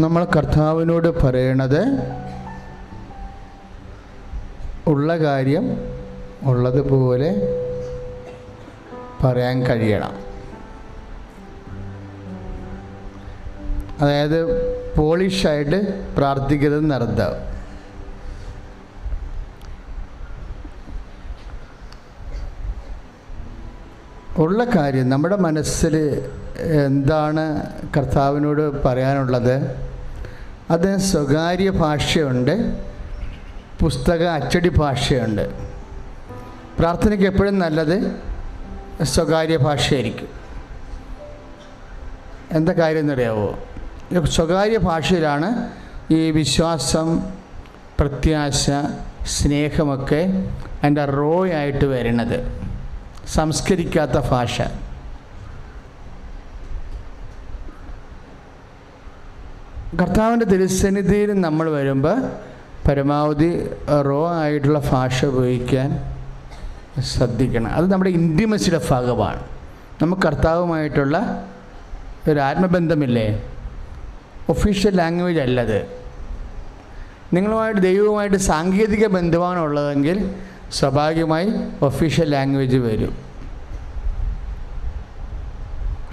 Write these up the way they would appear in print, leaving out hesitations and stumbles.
നമ്മൾ കർത്താവിനോട് പറയണത് ഉള്ള കാര്യം ഉള്ളതുപോലെ പറയാൻ കഴിയണം. അതായത് പോളിഷായിട്ട് പ്രാർത്ഥിക്കുന്നത് നടത്താം. ഉള്ള കാര്യം നമ്മുടെ മനസ്സിൽ എന്താണ് കർത്താവിനോട് പറയാനുള്ളത്, അത് സ്വകാര്യ ഭാഷയുണ്ട്, പുസ്തക അച്ചടി ഭാഷയുണ്ട്. പ്രാർത്ഥനയ്ക്ക് എപ്പോഴും നല്ലത് സ്വകാര്യ ഭാഷയായിരിക്കും. എന്താ കാര്യം എന്നറിയാവോ? സ്വകാര്യ ഭാഷയിലാണ് ഈ വിശ്വാസം, പ്രത്യാശ, സ്നേഹമൊക്കെ അതിൻ്റെ ആയിട്ട് വരുന്നത്. സംസ്കരിക്കാത്ത ഭാഷ. കർത്താവിൻ്റെ തിരുസന്നിധിയിൽ നമ്മൾ വരുമ്പോൾ പരമാവധി ആയിട്ടുള്ള ഭാഷ ഉപയോഗിക്കാൻ ശ്രദ്ധിക്കണം. അത് നമ്മുടെ ഇൻറ്റിമസിയുടെ ഭാഗമാണ്. നമുക്ക് കർത്താവുമായിട്ടുള്ള ഒരു ആത്മബന്ധമില്ലേ, ഒഫീഷ്യൽ ലാംഗ്വേജ് അല്ലത്. നിങ്ങളുമായിട്ട് ദൈവവുമായിട്ട് സാങ്കേതിക ബന്ധമാണുള്ളതെങ്കിൽ സ്വാഭാവികമായി ഒഫീഷ്യൽ ലാംഗ്വേജ് വരും.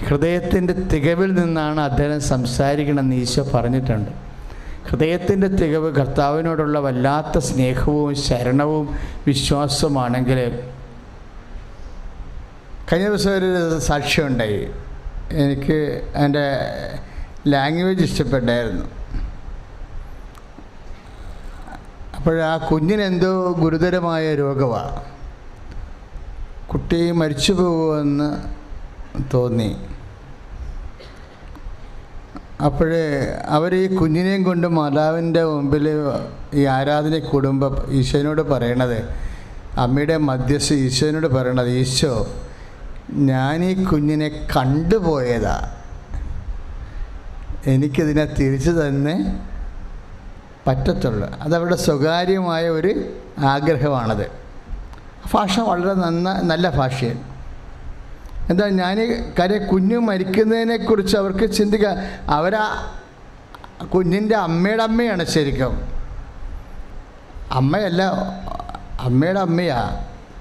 ഹൃദയത്തിൻ്റെ തികവിൽ നിന്നാണ് അദ്ദേഹം സംസാരിക്കണമെന്ന് ഈശോ പറഞ്ഞിട്ടുണ്ട്. ഹൃദയത്തിൻ്റെ തികവ് കർത്താവിനോടുള്ള വല്ലാത്ത സ്നേഹവും ശരണവും വിശ്വാസവുമാണെങ്കിൽ. കഴിഞ്ഞ ദിവസം ഒരു സാക്ഷ്യമുണ്ടായി. എനിക്ക് എൻ്റെ ലാംഗ്വേജ് ഇഷ്ടപ്പെട്ടായിരുന്നു. അപ്പോഴാ കുഞ്ഞിനെന്തോ ഗുരുതരമായ രോഗമാണ്, കുട്ടി മരിച്ചു പോകുമെന്ന് തോന്നി. അപ്പോഴേ അവർ ഈ കുഞ്ഞിനെയും കൊണ്ട് മാതാവിൻ്റെ മുമ്പിൽ ഈ ആരാധന കൂടുമ്പോൾ ഈശോനോട് പറയണത്, അമ്മയുടെ മധ്യസ്ഥ ഈശോനോട് പറയണത്, ഈശോ ഞാൻ ഈ കുഞ്ഞിനെ കണ്ടുപോയതാ, എനിക്കിതിനെ തിരിച്ചു തന്നെ പറ്റത്തുള്ളൂ. അതവരുടെ സ്വകാര്യമായ ഒരു ആഗ്രഹമാണത്. ഭാഷ വളരെ നല്ല ഭാഷയാണ്. എന്താ ഞാൻ കുഞ്ഞ് മരിക്കുന്നതിനെക്കുറിച്ച് അവർക്ക് ചിന്തിക്കാൻ, അവരാ കുഞ്ഞിൻ്റെ അമ്മയുടെ അമ്മയാണ് ശരിക്കും, അമ്മയല്ല, അമ്മയുടെ അമ്മയാണ്.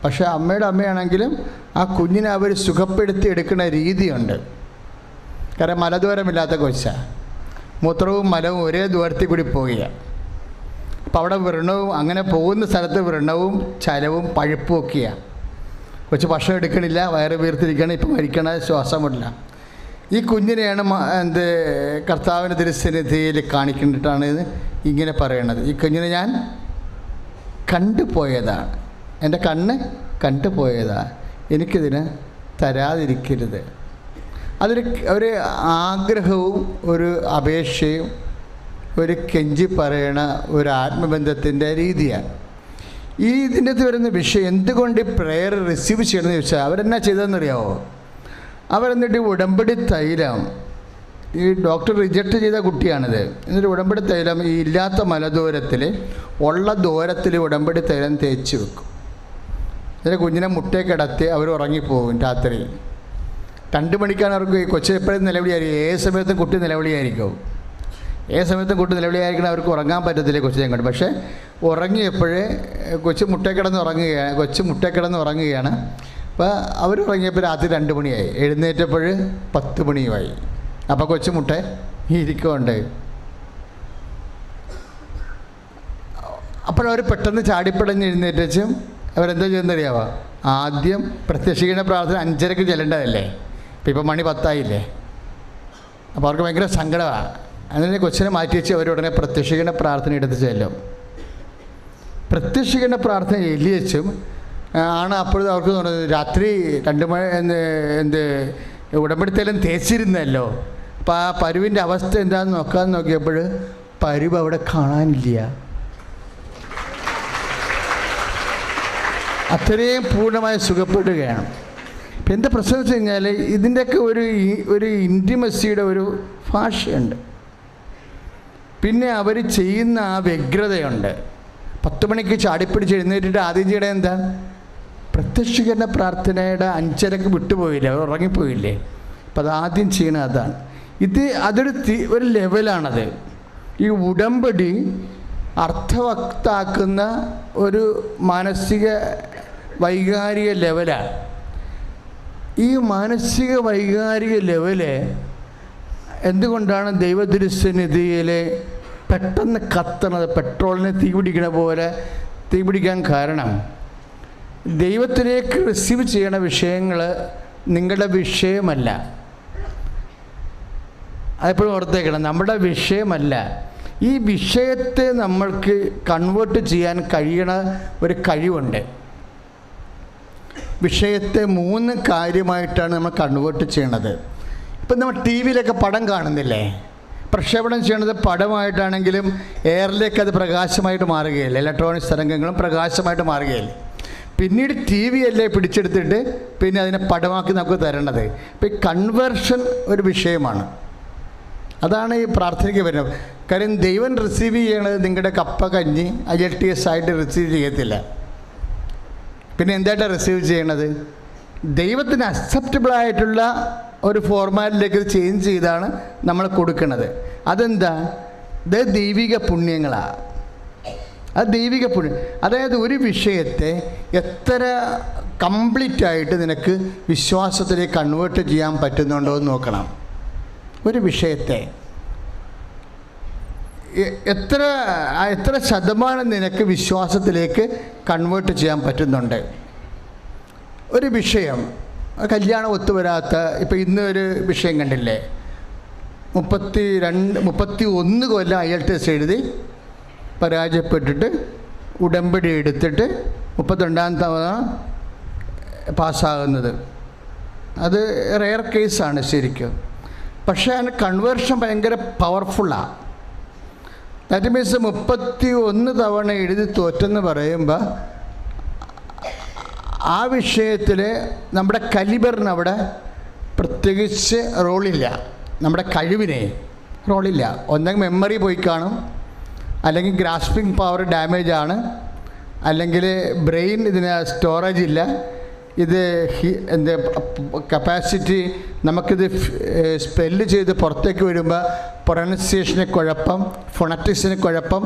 പക്ഷേ അമ്മയുടെ അമ്മയാണെങ്കിലും ആ കുഞ്ഞിനെ അവർ സുഖപ്പെടുത്തി എടുക്കുന്ന രീതിയുണ്ട്. കാരണം മലദ്വാരമില്ലാത്ത കൊച്ചാണ്, മൂത്രവും മലവും ഒരേ ദൂരത്തിൽ കൂടി പോവുകയാണ്. അപ്പോൾ അവിടെ വ്രണവും, അങ്ങനെ പോകുന്ന സ്ഥലത്ത് വ്രണവും ചലവും പഴുപ്പും ഒക്കെയാണ്. കൊച്ചു ഭക്ഷണം എടുക്കണില്ല, വയറ് വീർത്തിരിക്കണം, ഇപ്പം മരിക്കണ, ശ്വാസമില്ല. ഈ കുഞ്ഞിനെയാണ് കർത്താവിൻ്റെ തിരുസന്നിധിയിൽ കാണിക്കേണ്ടിയിട്ടാണ് ഇങ്ങനെ പറയണത്. ഈ കുഞ്ഞിനെ ഞാൻ കണ്ടുപോയതാണ്, എൻ്റെ കണ്ണ് കണ്ടുപോയതാണ്, എനിക്കിതിന് തരാതിരിക്കരുത്. ഒരു ആഗ്രഹവും ഒരു അപേക്ഷയും ഒരു കെഞ്ചി പറയണ ഒരു ആത്മബന്ധത്തിൻ്റെ രീതിയാണ്. ഇതിൻ്റെ അകത്ത് വരുന്ന വിഷയം എന്തുകൊണ്ട് ഈ പ്രെയർ റിസീവ് ചെയ്യണമെന്ന് ചോദിച്ചാൽ അവരെന്നാ ചെയ്തതെന്നറിയാമോ? അവരെന്നിട്ട് ഉടമ്പടി തൈലം, ഈ ഡോക്ടർ റിജക്റ്റ് ചെയ്ത കുട്ടിയാണിത്, എന്നിട്ട് ഉടമ്പടി തൈലം ഈ ഇല്ലാത്ത മലദൂരത്തിൽ ഉള്ള ദൂരത്തിൽ ഉടമ്പടി തൈലം തേച്ച് വെക്കും. എന്നിട്ട് കുഞ്ഞിനെ മുട്ടയെ കിടത്തി അവർ ഉറങ്ങിപ്പോകും. രാത്രി 2 മണിക്കാണ് അവർക്ക് കൊച്ചു എപ്പോഴും നിലവിളിയായിരിക്കും. ഏത് സമയത്തും കുട്ടി നിലവിളിയായിരിക്കും, ഏത് സമയത്തും കുട്ടി നിലവിളിയായിരിക്കണം. അവർക്ക് ഉറങ്ങാൻ പറ്റത്തില്ല കൊച്ചിനെ കൊണ്ട്. പക്ഷേ ഉറങ്ങിയപ്പോഴേ കൊച്ചു മുട്ടയെ കിടന്ന് ഉറങ്ങുകയാണ്. അപ്പോൾ അവർ ഉറങ്ങിയപ്പോൾ രാത്രി 2 മണിയായി, എഴുന്നേറ്റപ്പോൾ 10 മണിയുമായി. അപ്പോൾ കൊച്ചു മുട്ട ഇരിക്കുന്നുണ്ട്. അപ്പോഴവർ പെട്ടെന്ന് ചാടിപ്പടഞ്ഞ് എഴുന്നേറ്റും അവരെന്താ ചെയ്യുന്നറിയാവോ? ആദ്യം പ്രത്യക്ഷീകരണ പ്രാർത്ഥന 5:30 ചെല്ലേണ്ടതല്ലേ, ഇപ്പം മണി 10 ആയില്ലേ. അപ്പോൾ അവർക്ക് ഭയങ്കര സങ്കടമാണ്. അങ്ങനെ കൊച്ചിനെ മാറ്റി വെച്ച് അവരുടനെ പ്രത്യക്ഷീകരണ പ്രാർത്ഥന എടുത്ത് ചെല്ലും. പ്രത്യക്ഷീകരണ പ്രാർത്ഥന എല്ലിയച്ചും ആണ്. അപ്പോഴും അവർക്ക് തോന്നുന്നത് രാത്രി 2 മണി ഉടമ്പടിത്തേലും തേച്ചിരുന്നല്ലോ. അപ്പോൾ ആ പരുവിൻ്റെ അവസ്ഥ എന്താണെന്ന് നോക്കാമെന്ന് നോക്കിയപ്പോൾ പരുവ് അവിടെ കാണാനില്ല. അത്രയും പൂർണ്ണമായി സുഖപ്പെടുകയാണ്. ഇപ്പം എന്താ പ്രശ്നം വെച്ച് കഴിഞ്ഞാൽ ഇതിൻ്റെയൊക്കെ ഒരു ഇൻറ്റിമസിയുടെ ഒരു ഭാഷയുണ്ട്. പിന്നെ അവർ ചെയ്യുന്ന ആ വ്യഗ്രതയുണ്ട്. 10 മണിക്ക് ചാടിപ്പിടിച്ച് എഴുന്നേറ്റിട്ട് ആദ്യം ചെയ്യണ എന്താ? പ്രത്യക്ഷീകരണ പ്രാർത്ഥനയുടെ 5:30 വിട്ടുപോയില്ലേ, അവർ ഉറങ്ങിപ്പോയില്ലേ. അപ്പം അതാദ്യം ചെയ്യണത് അതാണ്. അതൊരു ലെവലാണത്. ഈ ഉടമ്പടി അർത്ഥവത്താക്കുന്ന ഒരു മാനസിക വൈകാരിക ലെവലാണ്. ഈ മാനസിക വൈകാരിക ലെവല് എന്തുകൊണ്ടാണ് ദൈവതിരുസന്നിധിയിൽ പെട്ടെന്ന് കത്തണത്, പെട്രോളിന് തീ പിടിക്കണ പോലെ തീ പിടിക്കാൻ കാരണം, ദൈവത്തിലേക്ക് റിസീവ് ചെയ്യണ വിഷയങ്ങൾ നിങ്ങളുടെ വിഷയമല്ല. അതെപ്പോഴും ഓർത്തേക്കണം, നമ്മുടെ വിഷയമല്ല. ഈ വിഷയത്തെ നമ്മൾക്ക് കൺവേർട്ട് ചെയ്യാൻ കഴിയണ ഒരു കഴിവുണ്ട്. വിഷയത്തെ 3 കാര്യമായിട്ടാണ് നമ്മൾ കൺവേർട്ട് ചെയ്യണത്. ഇപ്പം നമ്മൾ ടി വിയിലൊക്കെ പടം കാണുന്നില്ലേ? പ്രക്ഷേപണം ചെയ്യണത് പടമായിട്ടാണെങ്കിലും എയറിലേക്ക് അത് പ്രകാശമായിട്ട് മാറുകയില്ല. ഇലക്ട്രോണിക്സ് തരംഗങ്ങളും പ്രകാശമായിട്ട് മാറുകയില്ല. പിന്നീട് ടി വി അല്ലേ പിടിച്ചെടുത്തിട്ട് പിന്നെ അതിനെ പടമാക്കി നമുക്ക് തരേണ്ടത്. ഇപ്പം ഈ കൺവേർഷൻ ഒരു വിഷയമാണ്. അതാണ് ഈ പ്രാർത്ഥനയ്ക്ക് വരുന്നത്. കാര്യം ദൈവം റിസീവ് ചെയ്യണത് നിങ്ങളുടെ കപ്പ കഞ്ഞി IELTS ആയിട്ട് റിസീവ് ചെയ്യത്തില്ല. പിന്നെ എന്തായിട്ടാണ് റിസീവ് ചെയ്യണത്? ദൈവത്തിന് അക്സെപ്റ്റബിളായിട്ടുള്ള ഒരു ഫോർമാറ്റിലേക്ക് ചേഞ്ച് ചെയ്താണ് നമ്മൾ കൊടുക്കുന്നത്. അതെന്താ? ഇത് ദൈവിക പുണ്യങ്ങളാണ്. അത് ദൈവിക പുണ്യം. അതായത് ഒരു വിഷയത്തെ എത്ര കംപ്ലീറ്റ് ആയിട്ട് നിനക്ക് വിശ്വാസത്തിലേക്ക് കൺവേർട്ട് ചെയ്യാൻ പറ്റുന്നുണ്ടോ എന്ന് നോക്കണം. ഒരു വിഷയത്തെ എത്ര ശതമാനം നിനക്ക് വിശ്വാസത്തിലേക്ക് കൺവേർട്ട് ചെയ്യാൻ പറ്റുന്നുണ്ട്. ഒരു വിഷയം, കല്യാണം ഒത്തുവരാത്ത, ഇപ്പോൾ ഇന്ന് ഒരു വിഷയം കണ്ടില്ലേ, 31 കൊല്ലം IELTS എഴുതി പരാജയപ്പെട്ടിട്ട് ഉടമ്പടി എടുത്തിട്ട് 32ാം തവണ പാസ്സാകുന്നത്. അത് റെയർ കേസാണ് ശരിക്കും. പക്ഷേ അതിന് കൺവേർഷൻ ഭയങ്കര പവർഫുള്ളാണ്. ദാറ്റ് മീൻസ് 31 തവണ എഴുതി തോറ്റെന്ന് പറയുമ്പോൾ ആ വിഷയത്തിൽ നമ്മുടെ കലിബറിന് അവിടെ പ്രത്യേകിച്ച് റോളില്ല. നമ്മുടെ കഴിവിനെ റോളില്ല. ഒന്നെങ്കിൽ മെമ്മറി പോയി കാണും, അല്ലെങ്കിൽ ഗ്രാസ്പിംഗ് പവർ ഡാമേജ് ആണ്, അല്ലെങ്കിൽ ബ്രെയിൻ ഇതിന് സ്റ്റോറേജ് ഇല്ല. ഇത് എന്താ കപ്പാസിറ്റി, നമുക്കിത് സ്പെല്ല് ചെയ്ത് പുറത്തേക്ക് വരുമ്പോൾ പ്രൊനൗൺസിയേഷന് കുഴപ്പം, ഫൊണറ്റിക്സിന് കുഴപ്പം,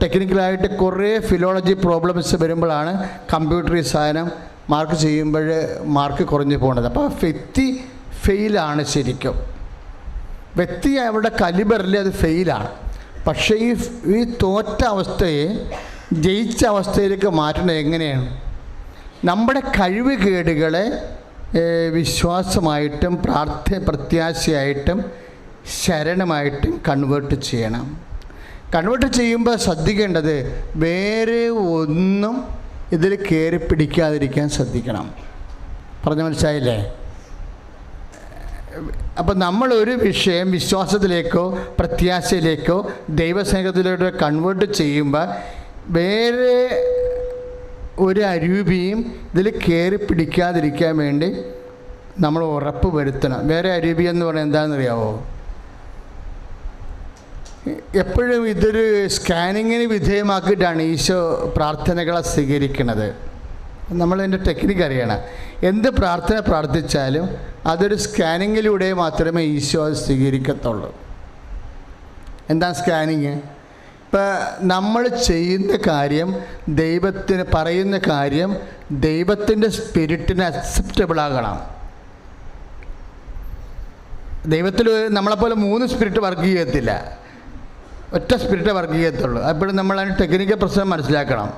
ടെക്നിക്കലായിട്ട് കുറേ ഫിലോളജി പ്രോബ്ലംസ് വരുമ്പോഴാണ് കമ്പ്യൂട്ടർ ഈ സാധനം മാർക്ക് ചെയ്യുമ്പോൾ മാർക്ക് കുറഞ്ഞു പോകുന്നത്. അപ്പോൾ വ്യക്തി ഫെയിലാണ് ശരിക്കും. വ്യക്തി അവരുടെ കലിബറിൽ അത് ഫെയിലാണ്. പക്ഷേ ഈ തോറ്റ അവസ്ഥയെ ജയിച്ച അവസ്ഥയിലേക്ക് മാറ്റുന്നത് എങ്ങനെയാണ്? നമ്മുടെ കഴിവുകേടുകളെ വിശ്വാസമായിട്ടും പ്രത്യാശയായിട്ടും ശരണമായിട്ടും കൺവേർട്ട് ചെയ്യണം. കൺവേർട്ട് ചെയ്യുമ്പോൾ ശ്രദ്ധിക്കേണ്ടത് വേറെ ഒന്നും ഇതിൽ കയറി പിടിക്കാതിരിക്കാൻ ശ്രദ്ധിക്കണം. പറഞ്ഞ മനസ്സിലായില്ലേ? അപ്പം നമ്മളൊരു വിഷയം വിശ്വാസത്തിലേക്കോ പ്രത്യാശയിലേക്കോ ദൈവസ്നേഹത്തിലേക്കോ കൺവേർട്ട് ചെയ്യുമ്പോൾ വേറെ ഒരു അരൂപിയും ഇതിൽ കയറി പിടിക്കാതിരിക്കാൻ വേണ്ടി നമ്മൾ ഉറപ്പ് വരുത്തണം. വേറെ അരൂപി എന്ന് പറഞ്ഞാൽ എന്താണെന്നറിയാവോ? എപ്പോഴും ഇതൊരു സ്കാനിങ്ങിന് വിധേയമാക്കിയിട്ടാണ് ഈശോ പ്രാർത്ഥനകളെ സ്വീകരിക്കുന്നത്. നമ്മളതിൻ്റെ ടെക്നിക്ക് അറിയണം. എന്ത് പ്രാർത്ഥന പ്രാർത്ഥിച്ചാലും അതൊരു സ്കാനിങ്ങിലൂടെ മാത്രമേ ഈശോ അത് സ്വീകരിക്കത്തുള്ളൂ. എന്താ സ്കാനിങ്? ഇപ്പം നമ്മൾ ചെയ്യുന്ന കാര്യം, ദൈവത്തിന് പറയുന്ന കാര്യം ദൈവത്തിൻ്റെ സ്പിരിറ്റിന് അക്സെപ്റ്റബിൾ ആകണം. ദൈവത്തിൽ നമ്മളെപ്പോലെ 3 സ്പിരിറ്റ് വർക്ക് ചെയ്യത്തില്ല, ഒറ്റ സ്പിരിറ്റ് വർക്ക് ചെയ്യത്തുള്ളൂ. അപ്പോഴും നമ്മൾ അതിന് ടെക്നിക്കൽ പ്രശ്നം മനസ്സിലാക്കണം.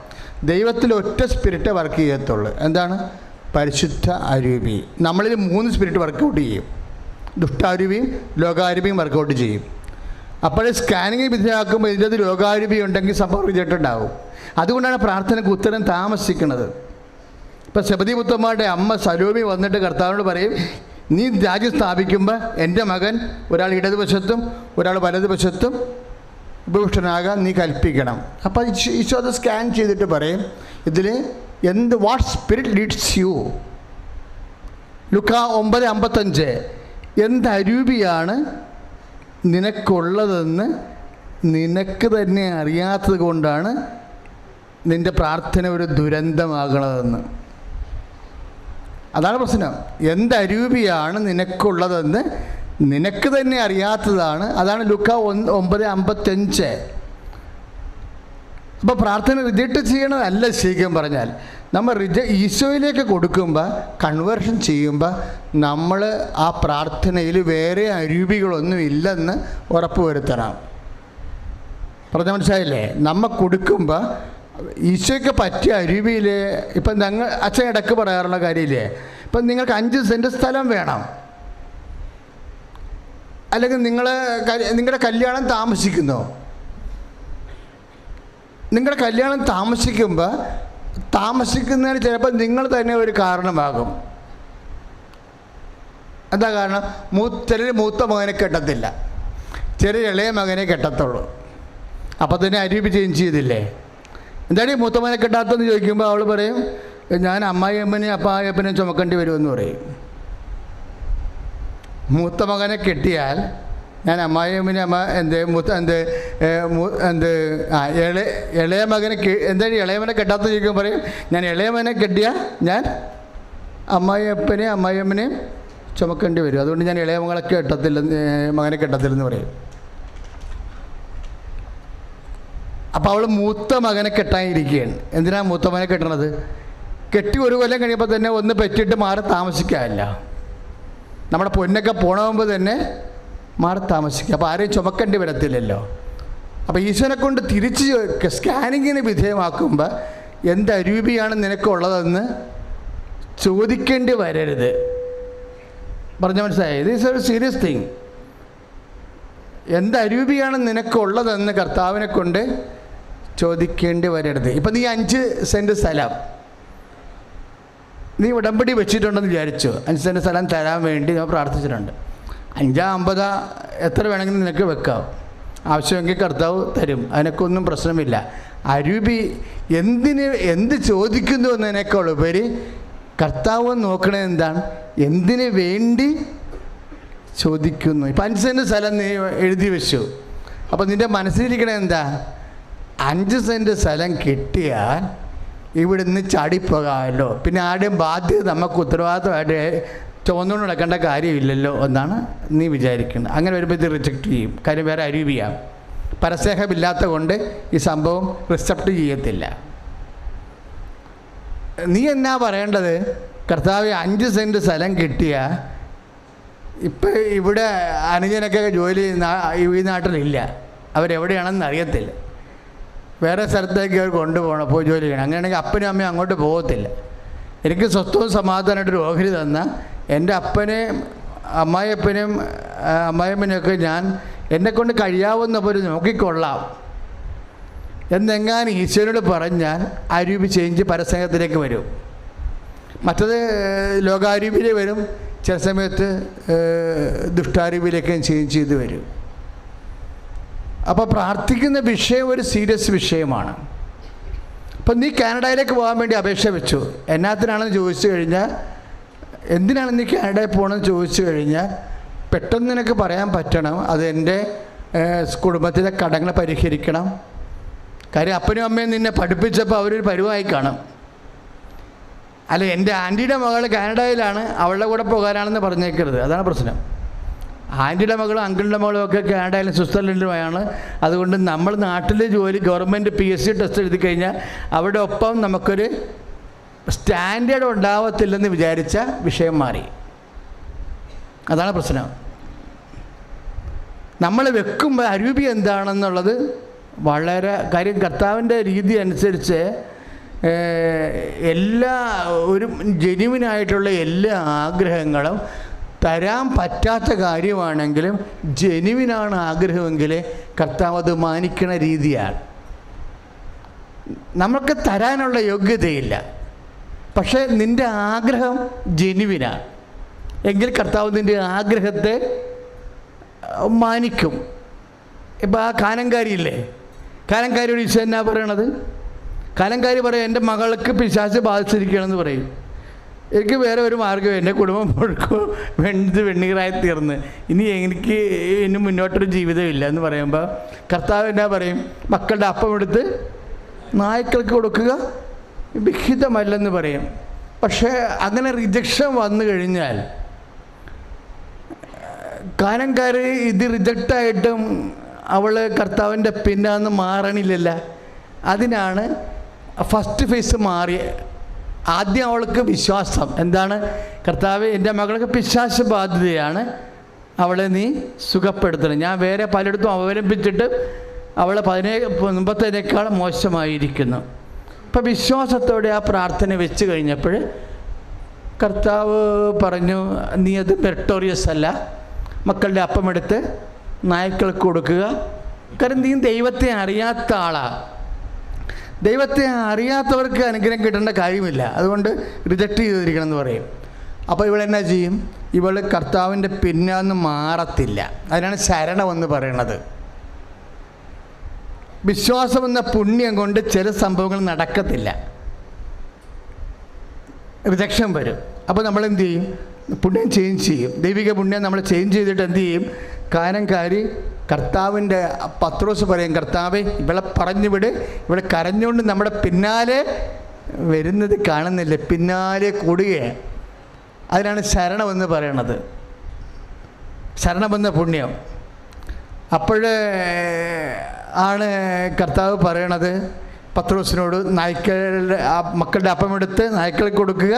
ദൈവത്തിൽ ഒറ്റ സ്പിരിറ്റ് വർക്ക് ചെയ്യത്തുള്ളൂ. എന്താണ്? പരിശുദ്ധ അരൂപി. നമ്മളിൽ 3 സ്പിരിറ്റ് വർക്കൗട്ട് ചെയ്യും. ദുഷ്ടാരൂപിയും ലോകാരൂപിയും വർക്കൗട്ട് ചെയ്യും. അപ്പോൾ സ്കാനിങ് വിധേയമാക്കുമ്പോൾ ഇതിൻ്റെ ലോകാരൂപി ഉണ്ടെങ്കിൽ സംഭവം റിജക്റ്റ് ഉണ്ടാവും. അതുകൊണ്ടാണ് പ്രാർത്ഥനയ്ക്ക് ഉത്തരം താമസിക്കുന്നത്. ഇപ്പം സെബദീപുത്രന്മാരുടെ അമ്മ സലോമി വന്നിട്ട് കർത്താവിനോട് പറയും, നീ രാജ്യം സ്ഥാപിക്കുമ്പോൾ എൻ്റെ മകൻ ഒരാൾ ഇടതുവശത്തും ഒരാൾ വലതുവശത്തും ഉപവിഷ്ടനാകാൻ നീ കൽപ്പിക്കണം. അപ്പോൾ ഈശോ അത് സ്കാൻ ചെയ്തിട്ട് പറയും, ഇതിൽ വാട്ട് സ്പിരിറ്റ് ലീഡ്സ് യു. ലുക്കാ 9:55 എന്ത് അരൂപിയാണ് നിനക്കുള്ളതെന്ന് നിനക്ക് തന്നെ അറിയാത്തത് കൊണ്ടാണ് നിൻ്റെ പ്രാർത്ഥന ഒരു ദുരന്തമാകണതെന്ന്. അതാണ് പ്രശ്നം. എന്ത് അരൂപിയാണ് നിനക്കുള്ളതെന്ന് നിനക്ക് തന്നെ അറിയാത്തതാണ്. അതാണ് ലൂക്ക 9:55. അപ്പോൾ പ്രാർത്ഥന റിജക്റ്റ് ചെയ്യണതല്ല. ശരിക്കും പറഞ്ഞാൽ നമ്മൾ ഈശോയിലേക്ക് കൊടുക്കുമ്പോൾ, കൺവേർഷൻ ചെയ്യുമ്പോൾ നമ്മൾ ആ പ്രാർത്ഥനയിൽ വേറെ അരൂപികളൊന്നും ഇല്ലെന്ന് ഉറപ്പ് വരുത്തണം. പറഞ്ഞ മനസ്സിലായില്ലേ? നമ്മൾ കൊടുക്കുമ്പോൾ ഈശോയ്ക്ക് പറ്റിയ അരൂപിയിൽ, ഇപ്പം ഞങ്ങൾ അച്ഛൻ ഇടയ്ക്ക് പറയാറുള്ള കാര്യമില്ലേ, ഇപ്പം നിങ്ങൾക്ക് 5 സെൻറ്റ് സ്ഥലം വേണം, അല്ലെങ്കിൽ നിങ്ങളുടെ കല്യാണം താമസിക്കുന്നു. നിങ്ങളുടെ കല്യാണം താമസിക്കുന്നതിന് ചിലപ്പോൾ നിങ്ങൾ തന്നെ ഒരു കാരണമാകും. എന്താ കാരണം? ചിലർ മൂത്ത മകനെ കെട്ടത്തില്ല, ചിലർ ഇളയ മകനെ കെട്ടത്തുള്ളൂ. അപ്പോൾ തന്നെ അരൂപി ചേഞ്ച് ചെയ്തില്ലേ? എന്താണ് ഈ മൂത്ത മകനെ കെട്ടാത്തതെന്ന് ചോദിക്കുമ്പോൾ അവൾ പറയും, ഞാൻ അമ്മായിയമ്മനെയും അപ്പായപ്പനെയും ചുമക്കേണ്ടി വരുമെന്ന് പറയും. മൂത്ത മകനെ കെട്ടിയാൽ ഞാൻ അമ്മായിയമ്മനെ ഇളയ മകനെ എന്താണ് ഇളയമനെ കെട്ടാത്ത ചോദിക്കുമ്പോൾ പറയും, ഞാൻ ഇളയമനെ കെട്ടിയാൽ ഞാൻ അമ്മായിയമ്മനെയും ചുമക്കേണ്ടി വരും, അതുകൊണ്ട് ഞാൻ ഇളയ മകളെ മകനെ കെട്ടത്തില്ലെന്ന് പറയും. അപ്പോൾ അവൾ മൂത്ത മകനെ കെട്ടാനിരിക്കുകയാണ്. എന്തിനാണ് മൂത്ത മകനെ കെട്ടണത്? കെട്ടി ഒരു കൊല്ലം കഴിയുമ്പോൾ തന്നെ ഒന്ന് പെറ്റിട്ട് മാറി താമസിക്കാമല്ല. നമ്മുടെ പൊന്നൊക്കെ പോണമുമ്പ് തന്നെ മാറി താമസിക്കുക. അപ്പോൾ ആരെയും ചുമക്കേണ്ടി വരത്തില്ലല്ലോ. അപ്പോൾ ഈശോനെ കൊണ്ട് തിരിച്ച് സ്കാനിങ്ങിന് വിധേയമാക്കുമ്പോൾ എന്ത് അരൂപിയാണ് നിനക്കുള്ളതെന്ന് ചോദിക്കേണ്ടി വരരുത്. പറഞ്ഞ മനസ്സിലായി? ഇത് ഈസ് ഒരു സീരിയസ് തിങ്. എന്ത് അരൂപിയാണ് നിനക്കുള്ളതെന്ന് കർത്താവിനെ കൊണ്ട് ചോദിക്കേണ്ടി വരരുത്. ഇപ്പം നീ 5 സെൻറ്റ് സ്ഥലം നീ ഉടമ്പടി വെച്ചിട്ടുണ്ടെന്ന് വിചാരിച്ചു. 5 സെൻറ്റ് സ്ഥലം തരാൻ വേണ്ടി നമ്മൾ പ്രാർത്ഥിച്ചിട്ടുണ്ട്. 5, 50 എത്ര വേണമെങ്കിലും നിനക്ക് വെക്കാം. ആവശ്യമെങ്കിൽ കർത്താവ് തരും, അതിനൊക്കെ പ്രശ്നമില്ല. അരൂപി എന്ത് ചോദിക്കുന്നു എന്നതിനേക്കാൾ ഉപരി കർത്താവ് നോക്കണത് എന്താണ്? എന്തിനു വേണ്ടി ചോദിക്കുന്നു. ഇപ്പം 5 സെൻറ്റ് സ്ഥലം നീ എഴുതി വെച്ചു. അപ്പം നിൻ്റെ മനസ്സിലിരിക്കണത് എന്താ? 5 സെൻറ്റ് സ്ഥലം കിട്ടിയാൽ ഇവിടുന്ന് ചാടിപ്പോകാമല്ലോ, പിന്നെ ആരുടെയും ബാധ്യത നമുക്ക് ഉത്തരവാദിത്തമായിട്ട് ചുവന്നുകൊണ്ട് നടക്കേണ്ട കാര്യമില്ലല്ലോ എന്നാണ് നീ വിചാരിക്കുന്നത്. അങ്ങനെ വരുമ്പോൾ ഇത് റിജക്റ്റ് ചെയ്യും. കാര്യം വേറെ അരൂപിയാം. പരസ്നേഹമില്ലാത്ത കൊണ്ട് ഈ സംഭവം റിസപ്റ്റ് ചെയ്യത്തില്ല. നീ എന്നാ പറയേണ്ടത്? കർത്താവ് 5 സെൻറ്റ് സ്ഥലം കിട്ടിയ ഇപ്പം ഇവിടെ അനുജനൊക്കെ ജോലി ഈ നാട്ടിലില്ല, അവരെവിടെയാണെന്ന് അറിയത്തില്ല, വേറെ സ്ഥലത്തേക്ക് അവർ കൊണ്ടുപോകണം, പോയി ജോലി ചെയ്യണം. അങ്ങനെയാണെങ്കിൽ അപ്പനും അമ്മയും അങ്ങോട്ട് പോകത്തില്ല. എനിക്ക് സ്വസ്ഥവും സമാധാനമായിട്ടൊരു ഓഹരി തന്ന എൻ്റെ അപ്പനെയും അമ്മായിയപ്പനെയൊക്കെ ഞാൻ എന്നെക്കൊണ്ട് കഴിയാവുന്ന പോലെ നോക്കിക്കൊള്ളാം എന്നെങ്ങാനും ഈശ്വരനോട് പറഞ്ഞാൽ അരൂപി ചേഞ്ച് പരസ്നേഹത്തിലേക്ക് വരും. മറ്റത് ലോകാരൂപിയിലേ വരും, ചില സമയത്ത് ദുഷ്ടാരൂപിയിലേക്കും ചേഞ്ച് ചെയ്ത് വരും. അപ്പോൾ പ്രാർത്ഥിക്കുന്ന വിഷയം ഒരു സീരിയസ് വിഷയമാണ്. അപ്പം നീ കാനഡയിലേക്ക് പോകാൻ വേണ്ടി അപേക്ഷ വെച്ചു. എന്നാത്തിനാണെന്ന് ചോദിച്ചു കഴിഞ്ഞാൽ, എന്തിനാണ് നീ കാനഡയിൽ പോകണമെന്ന് ചോദിച്ചു കഴിഞ്ഞാൽ പെട്ടെന്ന് നിനക്ക് പറയാൻ പറ്റണം, അത് എൻ്റെ കുടുംബത്തിലെ കടങ്ങൾ പരിഹരിക്കണം. കാര്യം അപ്പനും അമ്മയും നിന്നെ പഠിപ്പിച്ചപ്പോൾ അവരൊരു പരുവായി കാണും. അല്ല, എൻ്റെ ആൻറ്റിയുടെ മകൾ കാനഡയിലാണ്, അവളുടെ കൂടെ പോകാനാണെന്ന് പറഞ്ഞേക്കരുത്. അതാണ് പ്രശ്നം. ആൻറ്റിയുടെ മകളും അങ്കിളിൻ്റെ മകളും ഒക്കെ കാനഡയിലും സ്വിറ്റ്സർലൻഡിലുമാണ്. അതുകൊണ്ട് നമ്മൾ നാട്ടിൽ ജോലി ഗവൺമെൻറ് PSC ടെസ്റ്റ് എഴുതി കഴിഞ്ഞാൽ അവിടെ ഒപ്പം നമുക്കൊരു സ്റ്റാൻഡേർഡ് ഉണ്ടാവത്തില്ലെന്ന് വിചാരിച്ച വിഷയം മാറി. അതാണ് പ്രശ്നം. നമ്മൾ വെക്കുമ്പോൾ അരൂപി എന്താണെന്നുള്ളത് വളരെ കാര്യം കർത്താവിൻ്റെ രീതി അനുസരിച്ച് ഒരു ജെന്യുവിനായിട്ടുള്ള എല്ലാ ആഗ്രഹങ്ങളും തരാൻ പറ്റാത്ത കാര്യമാണെങ്കിലും ജെന്യുവിനാണ് ആഗ്രഹമെങ്കിൽ കർത്താവ് അത് മാനിക്കണ രീതിയാണ്. നമുക്ക് തരാനുള്ള യോഗ്യതയില്ല, പക്ഷേ നിൻ്റെ ആഗ്രഹം ജെന്യുവിനാണ് എങ്കിൽ കർത്താവ് നിൻ്റെ ആഗ്രഹത്തെ മാനിക്കും. ഇപ്പോൾ ആ കാനങ്കാരിയില്ലേ, കാനങ്കാരിയോട് ഈശോ എന്നാ പറയണത്? കാനങ്കാരി പറയും, എൻ്റെ മകൾക്ക് പിശാച് ബാധിച്ചിരിക്കുകയാണെന്ന് പറയും. എനിക്ക് വേറെ ഒരു മാർഗ്ഗം, എൻ്റെ കുടുംബം മുഴുക്കും വെണ്ണീറായി തീർന്ന് ഇനി മുന്നോട്ടൊരു ജീവിതമില്ല എന്ന് പറയുമ്പോൾ കർത്താവ് എന്നാ പറയും? മക്കളുടെ അപ്പം എടുത്ത് നായ്ക്കൾക്ക് കൊടുക്കുക വിഹിതമല്ലെന്ന് പറയും. പക്ഷേ അങ്ങനെ റിജക്ഷൻ വന്നു കഴിഞ്ഞാൽ കാനംകാർ ഇത് റിജക്റ്റായിട്ടും അവൾ കർത്താവിൻ്റെ പിന്നാന്ന് മാറണില്ലല്ല. അതിനാണ് ഫസ്റ്റ് ഫേസ് മാറി. ആദ്യം അവൾക്ക് വിശ്വാസം എന്താണ്? കർത്താവ്, എൻ്റെ മകൾക്ക് പിശാച് ബാധിതയാണ്, അവളെ നീ സുഖപ്പെടുത്തണം. ഞാൻ വേറെ പലയിടത്തും അവലംബിച്ചിട്ട് അവൾ മുമ്പത്തേക്കാൾ മോശമായിരിക്കുന്നു. അപ്പം വിശ്വാസത്തോടെ ആ പ്രാർത്ഥന വെച്ച് കഴിഞ്ഞപ്പോൾ കർത്താവ് പറഞ്ഞു, നീ അത് മെറിറ്റോറിയസ് അല്ല, മക്കളുടെ അപ്പമെടുത്ത് നായ്ക്കൾക്ക് കൊടുക്കുക. കാരണം നീ ദൈവത്തെ അറിയാത്ത ആളാണ്. ദൈവത്തെ അറിയാത്തവർക്ക് അനുഗ്രഹം കിട്ടേണ്ട കാര്യമില്ല. അതുകൊണ്ട് റിജക്റ്റ് ചെയ്തിരിക്കണം എന്ന് പറയും. അപ്പോൾ ഇവളെന്നാ ചെയ്യും? ഇവൾ കർത്താവിൻ്റെ പിന്നാന്ന് മാറത്തില്ല. അതിനാണ് ശരണമെന്ന് പറയണത്. വിശ്വാസമെന്ന പുണ്യം കൊണ്ട് ചില സംഭവങ്ങൾ നടക്കത്തില്ല, റിജക്ഷൻ വരും. അപ്പോൾ നമ്മൾ എന്ത് ചെയ്യും? പുണ്യം ചേഞ്ച് ചെയ്യും. ദൈവിക പുണ്യം നമ്മൾ ചേഞ്ച് ചെയ്തിട്ട് എന്ത് ചെയ്യും? കാനംകാരി കർത്താവിൻ്റെ പത്രോസ് പറയും, കർത്താവേ, ഇവളെ പറഞ്ഞു വിട്, ഇവളെ കരഞ്ഞുകൊണ്ട് നമ്മുടെ പിന്നാലെ വരുന്നത് കാണുന്നില്ല, പിന്നാലെ കൂടുകയാണ്. അതിനാണ് ശരണമെന്ന് പറയണത്, ശരണമെന്ന പുണ്യം. അപ്പോഴേ ആണ് കർത്താവ് പറയണത് പത്രോസിനോട്, മക്കളുടെ അപ്പമെടുത്ത് നായ്ക്കൾക്ക് കൊടുക്കുക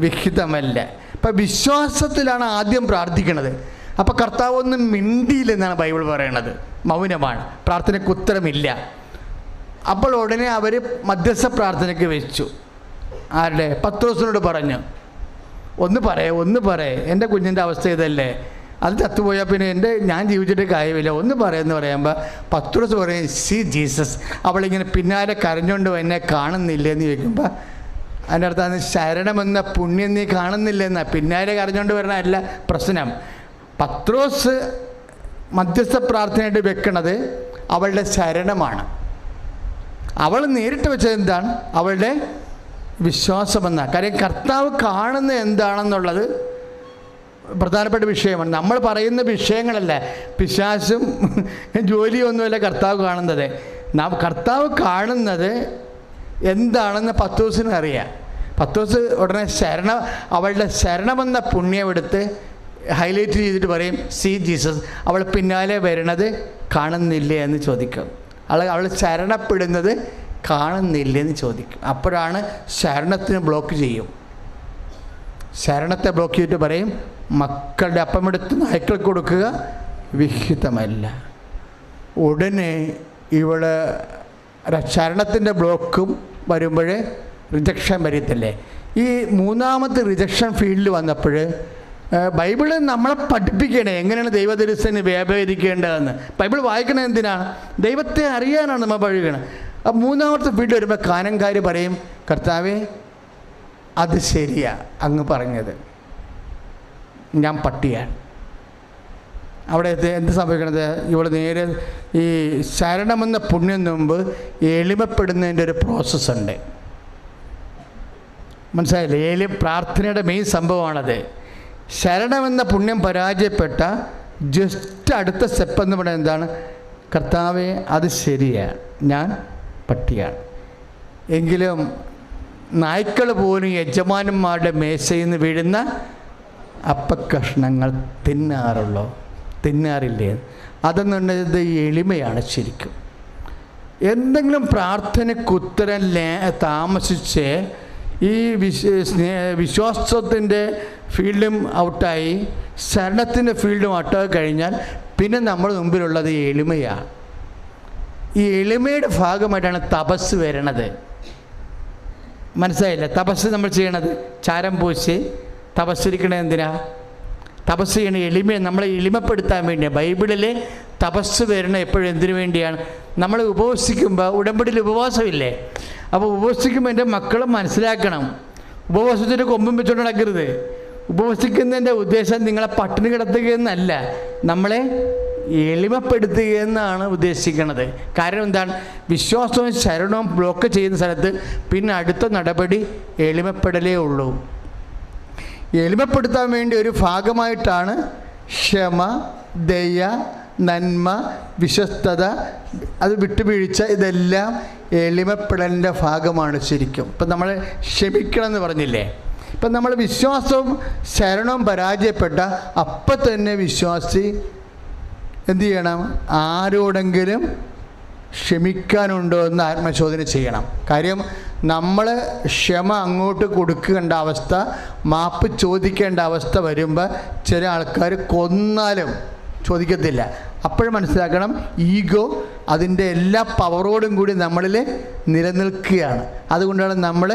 വിഹിതമല്ല. അപ്പം വിശ്വാസത്തിലാണ് ആദ്യം പ്രാർത്ഥിക്കണത്. അപ്പോൾ കർത്താവ് ഒന്നും മിണ്ടിയില്ലെന്നാണ് ബൈബിൾ പറയണത്. മൗനമാണ്, പ്രാർത്ഥനയ്ക്ക് ഉത്തരമില്ല. അപ്പോൾ ഉടനെ അവർ മധ്യസ്ഥ പ്രാർത്ഥനയ്ക്ക് വെച്ചു. ആരുടെ? പത്രോസിനോട് പറഞ്ഞു, ഒന്ന് പറയേ, എൻ്റെ കുഞ്ഞിൻ്റെ അവസ്ഥ ഇതല്ലേ, അത് ചത്തുപോയാൽ പിന്നെ ഞാൻ ജീവിച്ചിട്ട് കാര്യമില്ല, ഒന്ന് പറയുമെന്ന് പറയുമ്പോൾ പത്രോസ് പറയും, സീ ജീസസ്. അവളിങ്ങനെ പിന്നാലെ കരഞ്ഞുകൊണ്ട് എന്നെ കാണുന്നില്ലെന്ന് ചോദിക്കുമ്പോൾ അതിൻ്റെ അർത്ഥം ശരണമെന്ന പുണ്യം നീ കാണുന്നില്ലെന്നാ. പിന്നാലെ കരഞ്ഞുകൊണ്ട് വരണമല്ല പ്രശ്നം. പത്രോസ് മധ്യസ്ഥ പ്രാർത്ഥനയായിട്ട് വെക്കണത് അവളുടെ ശരണമാണ്. അവൾ നേരിട്ട് വെച്ചത് എന്താണ്? അവളുടെ വിശ്വാസമെന്ന കാര്യം. കർത്താവ് കാണുന്നത് എന്താണെന്നുള്ളത് പ്രധാനപ്പെട്ട വിഷയമാണ്. നമ്മൾ പറയുന്ന വിഷയങ്ങളല്ല, പിശാചും ജോലിയൊന്നുമല്ല കർത്താവ് കാണുന്നത്. കർത്താവ് കാണുന്നത് എന്താണെന്ന് പത്രോസിന് അറിയാം. പത്രോസ് ഉടനെ അവളുടെ ശരണമെന്ന പുണ്യമെടുത്ത് ഹൈലൈറ്റ് ചെയ്തിട്ട് പറയും, സീ ജീസസ്. അവൾ പിന്നാലെ വരണത് കാണുന്നില്ലേ എന്ന് ചോദിക്കും. അവൾ ശരണപ്പെടുന്നത് കാണുന്നില്ലെന്ന് ചോദിക്കും. അപ്പോഴാണ് ശരണത്തിന് ബ്ലോക്ക് ചെയ്യും. ശരണത്തെ ബ്ലോക്ക് ചെയ്തിട്ട് പറയും, മക്കളുടെ അപ്പമെടുത്ത് നായ്ക്കൾക്ക് കൊടുക്കുക വിഹിതമല്ല. ഉടനെ ഇവള് ശരണത്തിൻ്റെ ബ്ലോക്കും വരുമ്പോഴേ റിജക്ഷൻ വരത്തില്ലേ. ഈ മൂന്നാമത്തെ റിജക്ഷൻ ഫീൽഡിൽ വന്നപ്പോൾ ബൈബിള് നമ്മളെ പഠിപ്പിക്കണേ എങ്ങനെയാണ് ദൈവദർശനം വ്യാപരിക്കേണ്ടതെന്ന്. ബൈബിൾ വായിക്കണത് എന്തിനാണ്? ദൈവത്തെ അറിയാനാണ് നമ്മൾ പഠിക്കണം. ആ മൂന്നാമത്തെ ഫീൽഡ് വരുമ്പോൾ കാനംകാര് പറയും, കർത്താവേ, അത് ശരിയാ അങ്ങ് പറഞ്ഞത്, ഞാൻ പട്ടിയാണ്. അവിടെ എന്ത് സംഭവിക്കണത്? ഇവിടെ നേരെ ഈ ശരണമെന്ന പുണ്യം മുമ്പ് എളിമപ്പെടുന്നതിൻ്റെ ഒരു പ്രോസസ്സുണ്ട്. മനസ്സിലായില്ലേ? പ്രാർത്ഥനയുടെ മെയിൻ സംഭവമാണത്. ശരണമെന്ന പുണ്യം പരാജയപ്പെട്ട ജസ്റ്റ് അടുത്ത സ്റ്റെപ്പ് എന്ന് പറയുന്നത് എന്താണ്? കർത്താവേ, അത് ശരിയാണ്, ഞാൻ പട്ടിയാണ്. എങ്കിലും നായ്ക്കൾ പോലും യജമാനന്മാരുടെ മേശയിൽ നിന്ന് വീഴുന്ന അപ്പക്കഷ്ണങ്ങൾ തിന്നാറില്ലേ? അതെന്നുള്ളത് എളിമയാണ് ശരിക്കും. എന്തെങ്കിലും പ്രാർത്ഥനയ്ക്ക് ഉത്തരം താമസിച്ച് ഈ വിശ്വാസത്തിൻ്റെ ഫീൽഡും ഔട്ടായി ശരണത്തിൻ്റെ ഫീൽഡും ഔട്ടായി കഴിഞ്ഞാൽ പിന്നെ നമ്മുടെ മുമ്പിലുള്ളത് എളിമയാണ്. ഈ എളിമയുടെ ഭാഗമായിട്ടാണ് തപസ് വരണത്. മനസ്സിലായില്ല? തപസ് നമ്മൾ ചെയ്യണത് ചാരം പൂശി തപസ്സിരിക്കണത് എന്തിനാ? തപസ് ചെയ്യണ എളിമയെ നമ്മളെ എളിമപ്പെടുത്താൻ വേണ്ടിയാണ്. ബൈബിളിൽ തപസ് വരണ എപ്പോഴും എന്തിനു വേണ്ടിയാണ്? നമ്മൾ ഉപവസിക്കുമ്പോൾ ഉടമ്പടിയിൽ ഉപവാസമില്ലേ? അപ്പോൾ ഉപവസിക്കുമ്പോൾ എൻ്റെ മക്കൾ മനസ്സിലാക്കണം, ഉപവാസത്തിൻ്റെ കൊമ്പും വെച്ചുകൊണ്ട് നടക്കരുത്. ഉപവസിക്കുന്നതിൻ്റെ ഉദ്ദേശം നിങ്ങളെ പട്ടിണി കിടത്തുകയെന്നല്ല, നമ്മളെ എളിമപ്പെടുത്തുകയെന്നാണ് ഉദ്ദേശിക്കുന്നത്. കാരണം എന്താണ്? വിശ്വാസവും ശരണവും ബ്ലോക്ക് ചെയ്യുന്ന സ്ഥലത്ത് പിന്നെ അടുത്ത നടപടി എളിമപ്പെടലേ ഉള്ളൂ. എളിമപ്പെടുത്താൻ വേണ്ടി ഒരു ഭാഗമായിട്ടാണ് ക്ഷമ, ദയ, നന്മ, വിശ്വസ്തത, അത് വിട്ടുവീഴ്ച, ഇതെല്ലാം എളിമപ്പെടലിൻ്റെ ഭാഗമാണ് ശരിക്കും. ഇപ്പം നമ്മൾ ക്ഷമിക്കണം എന്ന് പറഞ്ഞില്ലേ? ഇപ്പം നമ്മൾ വിശ്വാസവും ശരണവും പരാജയപ്പെട്ട അപ്പം തന്നെ വിശ്വാസി എന്തു ചെയ്യണം? ആരോടെങ്കിലും ക്ഷമിക്കാനുണ്ടോ എന്ന് ആത്മശോധന ചെയ്യണം. കാര്യം നമ്മൾ ക്ഷമ അങ്ങോട്ട് കൊടുക്കേണ്ട അവസ്ഥ, മാപ്പ് ചോദിക്കേണ്ട അവസ്ഥ വരുമ്പോൾ ചില ആൾക്കാർ കൊന്നാലും ചോദിക്കത്തില്ല. അപ്പോഴും മനസ്സിലാക്കണം, ഈഗോ അതിൻ്റെ എല്ലാ പവറോടും കൂടി നമ്മളിൽ നിലനിൽക്കുകയാണ്. അതുകൊണ്ടാണ് നമ്മൾ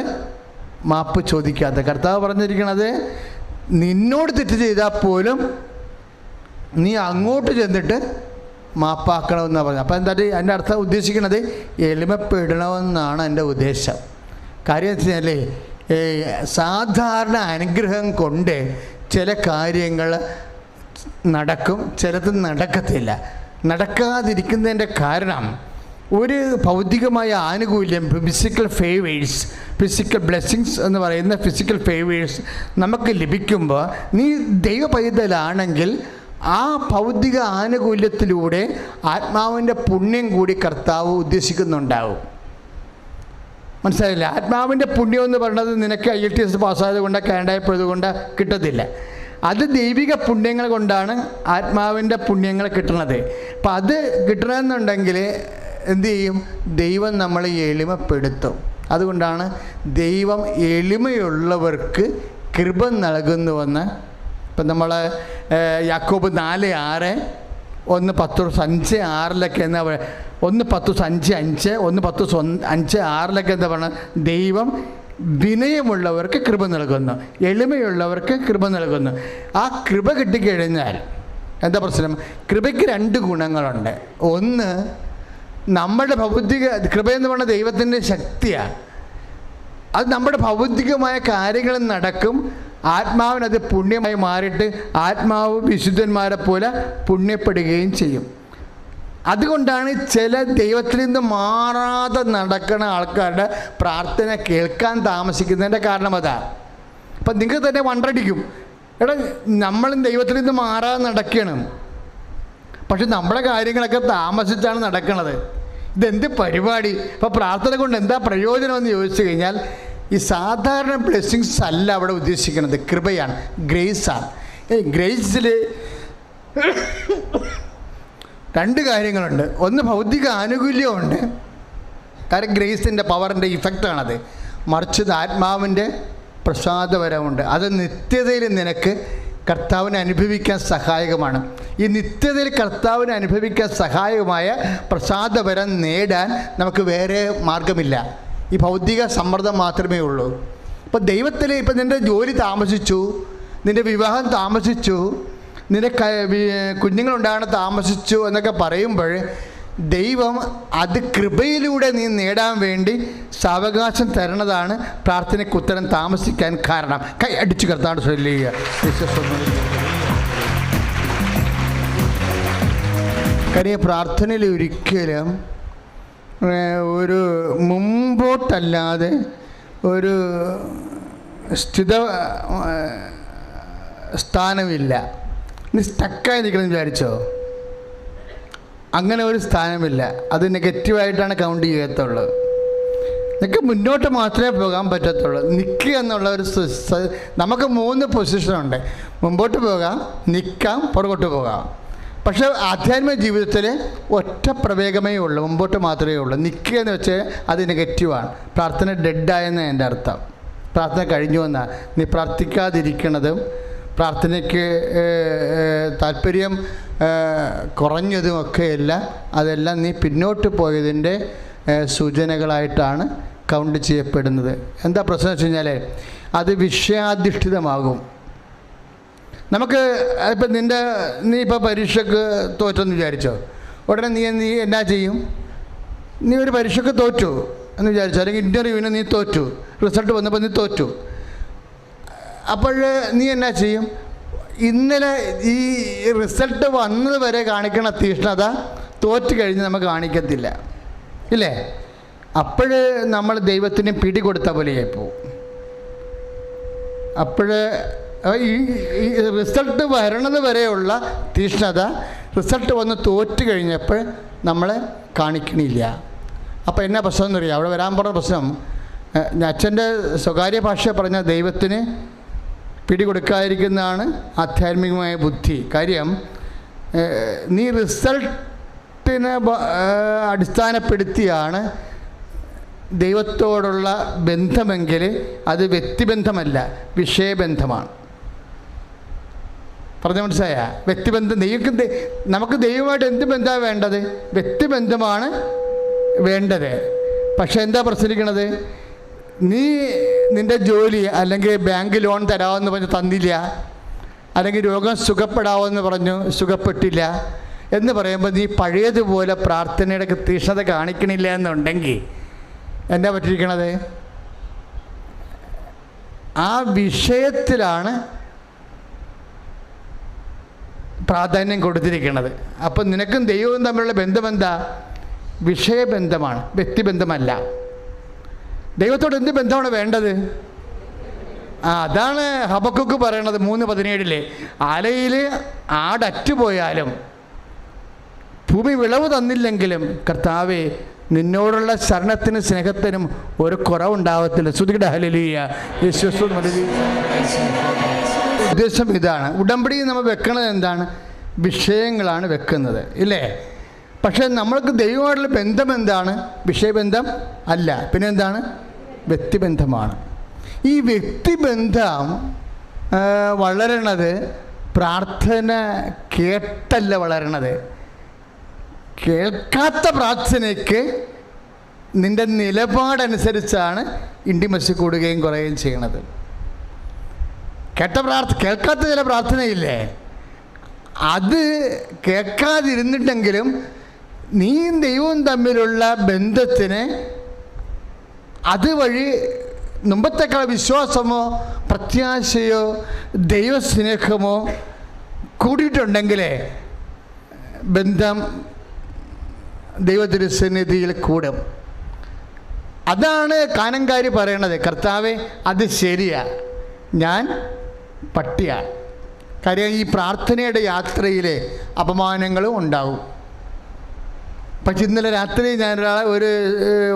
മാപ്പ് ചോദിക്കാത്തത്. കർത്താവ് പറഞ്ഞിരിക്കണത്, നിന്നോട് തെറ്റ് ചെയ്താൽ പോലും നീ അങ്ങോട്ട് ചെന്നിട്ട് മാപ്പാക്കണമെന്നാണ് പറഞ്ഞത്. അപ്പോൾ എന്താ അതിൻ്റെ അർത്ഥം ഉദ്ദേശിക്കുന്നത്? എളിമപ്പെടണമെന്നാണ് എൻ്റെ ഉദ്ദേശം. കാര്യം എന്ന് വെച്ച് കഴിഞ്ഞാൽ സാധാരണ അനുഗ്രഹം കൊണ്ട് ചില കാര്യങ്ങൾ നടക്കും, ചിലത് നടക്കത്തില്ല. നടക്കാതിരിക്കുന്നതിൻ്റെ കാരണം ഒരു ഭൗതികമായ ആനുകൂല്യം, ഫിസിക്കൽ ഫേവേഴ്സ്, ഫിസിക്കൽ ബ്ലെസ്സിങ്സ് എന്ന് പറയുന്ന ഫിസിക്കൽ ഫേവേഴ്സ് നമുക്ക് ലഭിക്കുമ്പോൾ നീ ദൈവ പൈതലാണെങ്കിൽ ആ ഭൗതിക ആനുകൂല്യത്തിലൂടെ ആത്മാവിൻ്റെ പുണ്യം കൂടി കർത്താവ് ഉദ്ദേശിക്കുന്നുണ്ടാവും. മനസ്സിലായില്ല? ആത്മാവിൻ്റെ പുണ്യം എന്ന് പറയുന്നത് നിനക്ക് IELTS പാസ്സായത് കൊണ്ട്, കാനഡയിൽ കൊണ്ട് കിട്ടത്തില്ല. അത് ദൈവിക പുണ്യങ്ങൾ കൊണ്ടാണ് ആത്മാവിൻ്റെ പുണ്യങ്ങൾ കിട്ടുന്നത്. അപ്പം അത് കിട്ടണമെന്നുണ്ടെങ്കിൽ എന്തു ചെയ്യും? ദൈവം നമ്മളെ എളിമപ്പെടുത്തും. അതുകൊണ്ടാണ് ദൈവം എളിമയുള്ളവർക്ക് കൃപ നൽകുന്നുവെന്ന് ഇപ്പം നമ്മൾ യാക്കോബ് 4:6, 1-5-6 എന്താ പറയുക, 1-5-5, 1-5-6 എന്താ പറയുക? ദൈവം വിനയമുള്ളവർക്ക് കൃപ നൽകുന്നു, എളിമയുള്ളവർക്ക് കൃപ നൽകുന്നു. ആ കൃപ കിട്ടിക്കഴിഞ്ഞാൽ എന്താ പ്രശ്നം? കൃപയ്ക്ക് 2 ഗുണങ്ങളുണ്ട്. ഒന്ന്, നമ്മുടെ ഭൗതിക കൃപയെന്ന് പറഞ്ഞാൽ ദൈവത്തിൻ്റെ ശക്തിയാണ്. അത് നമ്മുടെ ഭൗതികമായ കാര്യങ്ങൾ നടക്കും. ആത്മാവിനത് പുണ്യമായി മാറിയിട്ട് ആത്മാവ് വിശുദ്ധന്മാരെ പോലെ പുണ്യപ്പെടുകയും ചെയ്യും. അതുകൊണ്ടാണ് ചില ദൈവത്തിൽ നിന്ന് മാറാതെ നടക്കുന്ന ആൾക്കാരുടെ പ്രാർത്ഥന കേൾക്കാൻ താമസിക്കുന്നതിൻ്റെ കാരണം അതാ. അപ്പം നിങ്ങൾക്ക് തന്നെ വണ്ടടിക്കും, എടാ നമ്മളും ദൈവത്തിൽ നിന്ന് മാറാതെ നടക്കണം, പക്ഷെ നമ്മുടെ കാര്യങ്ങളൊക്കെ താമസിച്ചാണ് നടക്കുന്നത്. ഇതെന്ത് പരിപാടി? അപ്പോൾ പ്രാർത്ഥന കൊണ്ട് എന്താ പ്രയോജനമെന്ന് ചോദിച്ചു കഴിഞ്ഞാൽ, ഈ സാധാരണ ബ്ലെസ്സിങ്സ് അല്ല അവിടെ ഉദ്ദേശിക്കുന്നത്, കൃപയാണ്, ഗ്രേസാണ്. ഗ്രേസിൽ 2 കാര്യങ്ങളുണ്ട്. ഒന്ന് ഭൗതിക ആനുകൂല്യമുണ്ട്, കാരണം ഗ്രേസിൻ്റെ പവറിൻ്റെ ഇഫക്റ്റാണത്. മറിച്ചത് ആത്മാവിൻ്റെ പ്രസാദപരമുണ്ട്. അത് നിത്യതയിൽ നിനക്ക് കർത്താവിനെ അനുഭവിക്കാൻ സഹായകമാണ്. ഈ നിത്യതയിൽ കർത്താവിനെ അനുഭവിക്കാൻ സഹായകമായ പ്രസാദപരം നേടാൻ നമുക്ക് വേറെ മാർഗമില്ല. ഈ ഭൗതിക സമ്മർദ്ദം മാത്രമേ ഉള്ളൂ. ഇപ്പോൾ ദൈവത്തിൽ ഇപ്പം നിൻ്റെ ജോലി താമസിച്ചു, നിൻ്റെ വിവാഹം താമസിച്ചു, നിൻ്റെ കുഞ്ഞുങ്ങളുണ്ടാകാൻ താമസിച്ചു എന്നൊക്കെ പറയുമ്പോൾ ദൈവം അത് കൃപയിലൂടെ നീ നേടാൻ വേണ്ടി സാവകാശം തരണതാണ് പ്രാർത്ഥനയ്ക്ക് ഉത്തരം താമസിക്കാൻ കാരണം. കൈ അടിച്ചു കർത്താൻ ചൊല്ലുക. കാര്യം പ്രാർത്ഥനയിൽ ഒരിക്കലും ഒരു മുമ്പോട്ടല്ലാതെ ഒരു സ്ഥാനമില്ല. നീ സ്റ്റക്കായി നിൽക്കണമെന്ന് വിചാരിച്ചോ? അങ്ങനെ ഒരു സ്ഥാനമില്ല. അത് നെഗറ്റീവായിട്ടാണ് കൗണ്ട് ചെയ്യത്തുള്ളൂ. നിനക്ക് മുന്നോട്ട് മാത്രമേ പോകാൻ പറ്റത്തുള്ളൂ. നിൽക്കുക എന്നുള്ള ഒരു നമുക്ക് 3 പൊസിഷനുണ്ട്. മുമ്പോട്ട് പോകാം, നിൽക്കാം, പുറകോട്ട് പോകാം. പക്ഷേ ആധ്യാത്മിക ജീവിതത്തിൽ ഒറ്റ പ്രവേഗമേ ഉള്ളൂ, മുമ്പോട്ട് മാത്രമേ ഉള്ളൂ. നിൽക്കുക എന്ന് വെച്ചാൽ അത് നെഗറ്റീവാണ്. പ്രാർത്ഥന ഡെഡായെന്ന് എൻ്റെ അർത്ഥം. പ്രാർത്ഥന കഴിഞ്ഞു എന്നാണ്. നീ പ്രാർത്ഥിക്കാതിരിക്കണതും പ്രാർത്ഥനയ്ക്ക് താല്പര്യം കുറഞ്ഞതുമൊക്കെയല്ല, അതെല്ലാം നീ പിന്നോട്ട് പോയതിൻ്റെ സൂചനകളായിട്ടാണ് കൗണ്ട് ചെയ്യപ്പെടുന്നത്. എന്താ പ്രശ്നം വെച്ച് കഴിഞ്ഞാൽ അത് വിഷയാധിഷ്ഠിതമാകും. നമുക്ക് ഇപ്പം നീ ഇപ്പോൾ പരീക്ഷയ്ക്ക് തോറ്റെന്ന് വിചാരിച്ചോ, ഉടനെ നീ എന്നാ ചെയ്യും? നീ ഒരു പരീക്ഷയ്ക്ക് തോറ്റു എന്ന് വിചാരിച്ചു, അല്ലെങ്കിൽ ഇൻ്റർവ്യൂവിന് നീ തോറ്റു, റിസൾട്ട് വന്നപ്പോൾ നീ തോറ്റു. അപ്പോൾ നീ എന്നാ ചെയ്യും? ഇന്നലെ ഈ റിസൾട്ട് വന്നത് വരെ കാണിക്കണ തീഷ്ണത തോറ്റ് കഴിഞ്ഞ് നമുക്ക് കാണിക്കത്തില്ല, ഇല്ലേ? അപ്പോൾ നമ്മൾ ദൈവത്തിന് പിടികൊടുത്ത പോലെയായി പോകും. അപ്പോൾ ഈ റിസൾട്ട് വരണത് വരെയുള്ള തീഷ്ണത റിസൾട്ട് വന്ന് തോറ്റ് കഴിഞ്ഞപ്പോൾ നമ്മൾ കാണിക്കണില്ല. അപ്പോൾ എന്നാ പ്രശ്നം എന്ന് അറിയാം? അവിടെ വരാൻ പറഞ്ഞ പ്രശ്നം, അച്ഛൻ്റെ സ്വകാര്യ ഭാഷ പറഞ്ഞ ദൈവത്തിന് പിടികൊടുക്കാതിരിക്കുന്നതാണ് ആധ്യാത്മികമായ ബുദ്ധി. കാര്യം നീ റിസൾട്ടിനെ അടിസ്ഥാനപ്പെടുത്തിയാണ് ദൈവത്തോടുള്ള ബന്ധമെങ്കിൽ അത് വ്യക്തിബന്ധമല്ല, വിഷയബന്ധമാണ്. പറഞ്ഞ മനസ്സിലായ? വ്യക്തിബന്ധം. നമുക്ക് ദൈവമായിട്ട് എന്ത് ബന്ധമാണ് വേണ്ടത്? വ്യക്തിബന്ധമാണ് വേണ്ടത്. പക്ഷെ എന്താ പ്രശ്നിക്കണത്? നീ നിൻ്റെ ജോലി അല്ലെങ്കിൽ ബാങ്ക് ലോൺ തരാമെന്ന് പറഞ്ഞ് തന്നില്ല, അല്ലെങ്കിൽ രോഗം സുഖപ്പെടാമെന്ന് പറഞ്ഞു സുഖപ്പെട്ടില്ല എന്ന് പറയുമ്പോൾ നീ പഴയതുപോലെ പ്രാർത്ഥനയുടെ തീക്ഷ്ണത കാണിക്കണില്ല എന്നുണ്ടെങ്കിൽ എന്താ പറ്റിയിരിക്കണത്? ആ വിഷയത്തിലാണ് പ്രാധാന്യം കൊടുത്തിരിക്കുന്നത്. അപ്പം നിനക്കും ദൈവവും തമ്മിലുള്ള ബന്ധമെന്താ? വിഷയബന്ധമാണ്, വ്യക്തിബന്ധമല്ല. ദൈവത്തോട് എന്ത് ബന്ധമാണ് വേണ്ടത്? അതാണ് ഹബക്കുക്ക് പറയണത് 3:17 ആലയിൽ ആടറ്റുപോയാലും ഭൂമി വിളവ് തന്നില്ലെങ്കിലും കർത്താവേ നിന്നോടുള്ള ശരണത്തിനും സ്നേഹത്തിനും ഒരു കുറവുണ്ടാവത്തില്ല. സ്തുതിക്കട്ടെ, ഹല്ലേലൂയ. ഉദ്ദേശം ഇതാണ്. ഉടമ്പടി നമ്മൾ വെക്കുന്നത് എന്താണ്? വിഷയങ്ങളാണ് വെക്കുന്നത്, ഇല്ലേ? പക്ഷേ നമ്മൾക്ക് ദൈവമായിട്ടുള്ള ബന്ധം എന്താണ്? വിഷയബന്ധം അല്ല, പിന്നെ എന്താണ്? വ്യക്തിബന്ധമാണ്. ഈ വ്യക്തിബന്ധം വളരണത് പ്രാർത്ഥന കേട്ടല്ല വളരണത്. കേൾക്കാത്ത പ്രാർത്ഥനയ്ക്ക് നിൻ്റെ നിലപാടനുസരിച്ചാണ് ഇൻറ്റിമസി കൂടുകയും കുറയുകയും ചെയ്യണത്. കേൾക്കാത്ത ചില പ്രാർത്ഥനയില്ലേ, അത് കേൾക്കാതിരുന്നിട്ടെങ്കിലും നീയും ദൈവവും തമ്മിലുള്ള ബന്ധത്തിന് അതുവഴി മുമ്പത്തേക്കാൾ വിശ്വാസമോ പ്രത്യാശയോ ദൈവസ്നേഹമോ കൂടിയിട്ടുണ്ടെങ്കിലേ ബന്ധം ദൈവതിരുസന്നിധിയിൽ കൂടും. അതാണ് കാനങ്കാരി പറയണത്. കർത്താവേ അത് ശരിയാ, ഞാൻ പട്ടിയാണ്. കാര്യം ഈ പ്രാർത്ഥനയുടെ യാത്രയിലെ അപമാനങ്ങളും ഉണ്ടാവും. പക്ഷെ ഇന്നലെ രാത്രി ഞാൻ ഒരു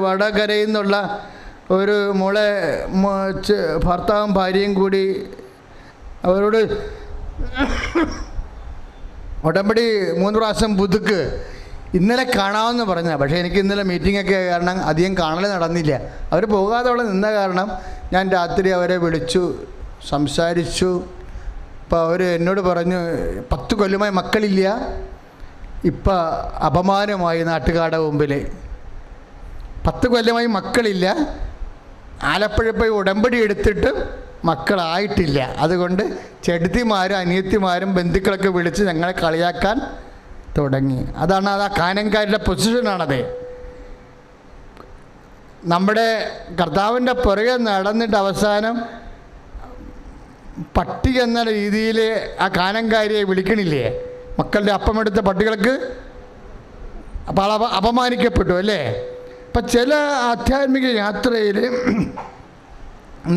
വടകരയിൽ നിന്നുള്ള ഒരു മോളെ ഭർത്താവും ഭാര്യയും കൂടി അവരോട് ഉടമ്പടി 3 പ്രാവശ്യം പുതുക്ക് ഇന്നലെ കാണാമെന്ന് പറഞ്ഞാൽ. പക്ഷേ എനിക്ക് ഇന്നലെ മീറ്റിങ്ങൊക്കെ കാരണം അധികം കാണൽ നടന്നില്ല. അവർ പോകാതെ അവിടെ നിന്ന കാരണം ഞാൻ രാത്രി അവരെ വിളിച്ചു സംസാരിച്ചു. അപ്പോൾ അവർ എന്നോട് പറഞ്ഞു 10 കൊല്ലമായി മക്കളില്ല, ഇപ്പം അപമാനമായി നാട്ടുകാരുടെ മുമ്പിൽ. 10 കൊല്ലമായി മക്കളില്ല, ആലപ്പുഴ പോയി ഉടമ്പടി എടുത്തിട്ട് മക്കളായിട്ടില്ല. അതുകൊണ്ട് ചെടുത്തിമാരും അനിയത്തിമാരും ബന്ധുക്കളൊക്കെ വിളിച്ച് ഞങ്ങളെ കളിയാക്കാൻ തുടങ്ങി. അതാണ് ആ കാനങ്കാരുടെ പൊസിഷനാണത്. നമ്മുടെ കർത്താവിൻ്റെ പുറകെ നടന്നിട്ട് അവസാനം പട്ടി എന്ന രീതിയിൽ ആ കാനങ്കാരിയെ വിളിക്കണില്ലേ? മക്കളുടെ അപ്പമെടുത്ത പട്ടികൾക്ക്. അപ്പോൾ അപമാനിക്കപ്പെട്ടു അല്ലേ? അപ്പം ചില ആധ്യാത്മിക യാത്രയിൽ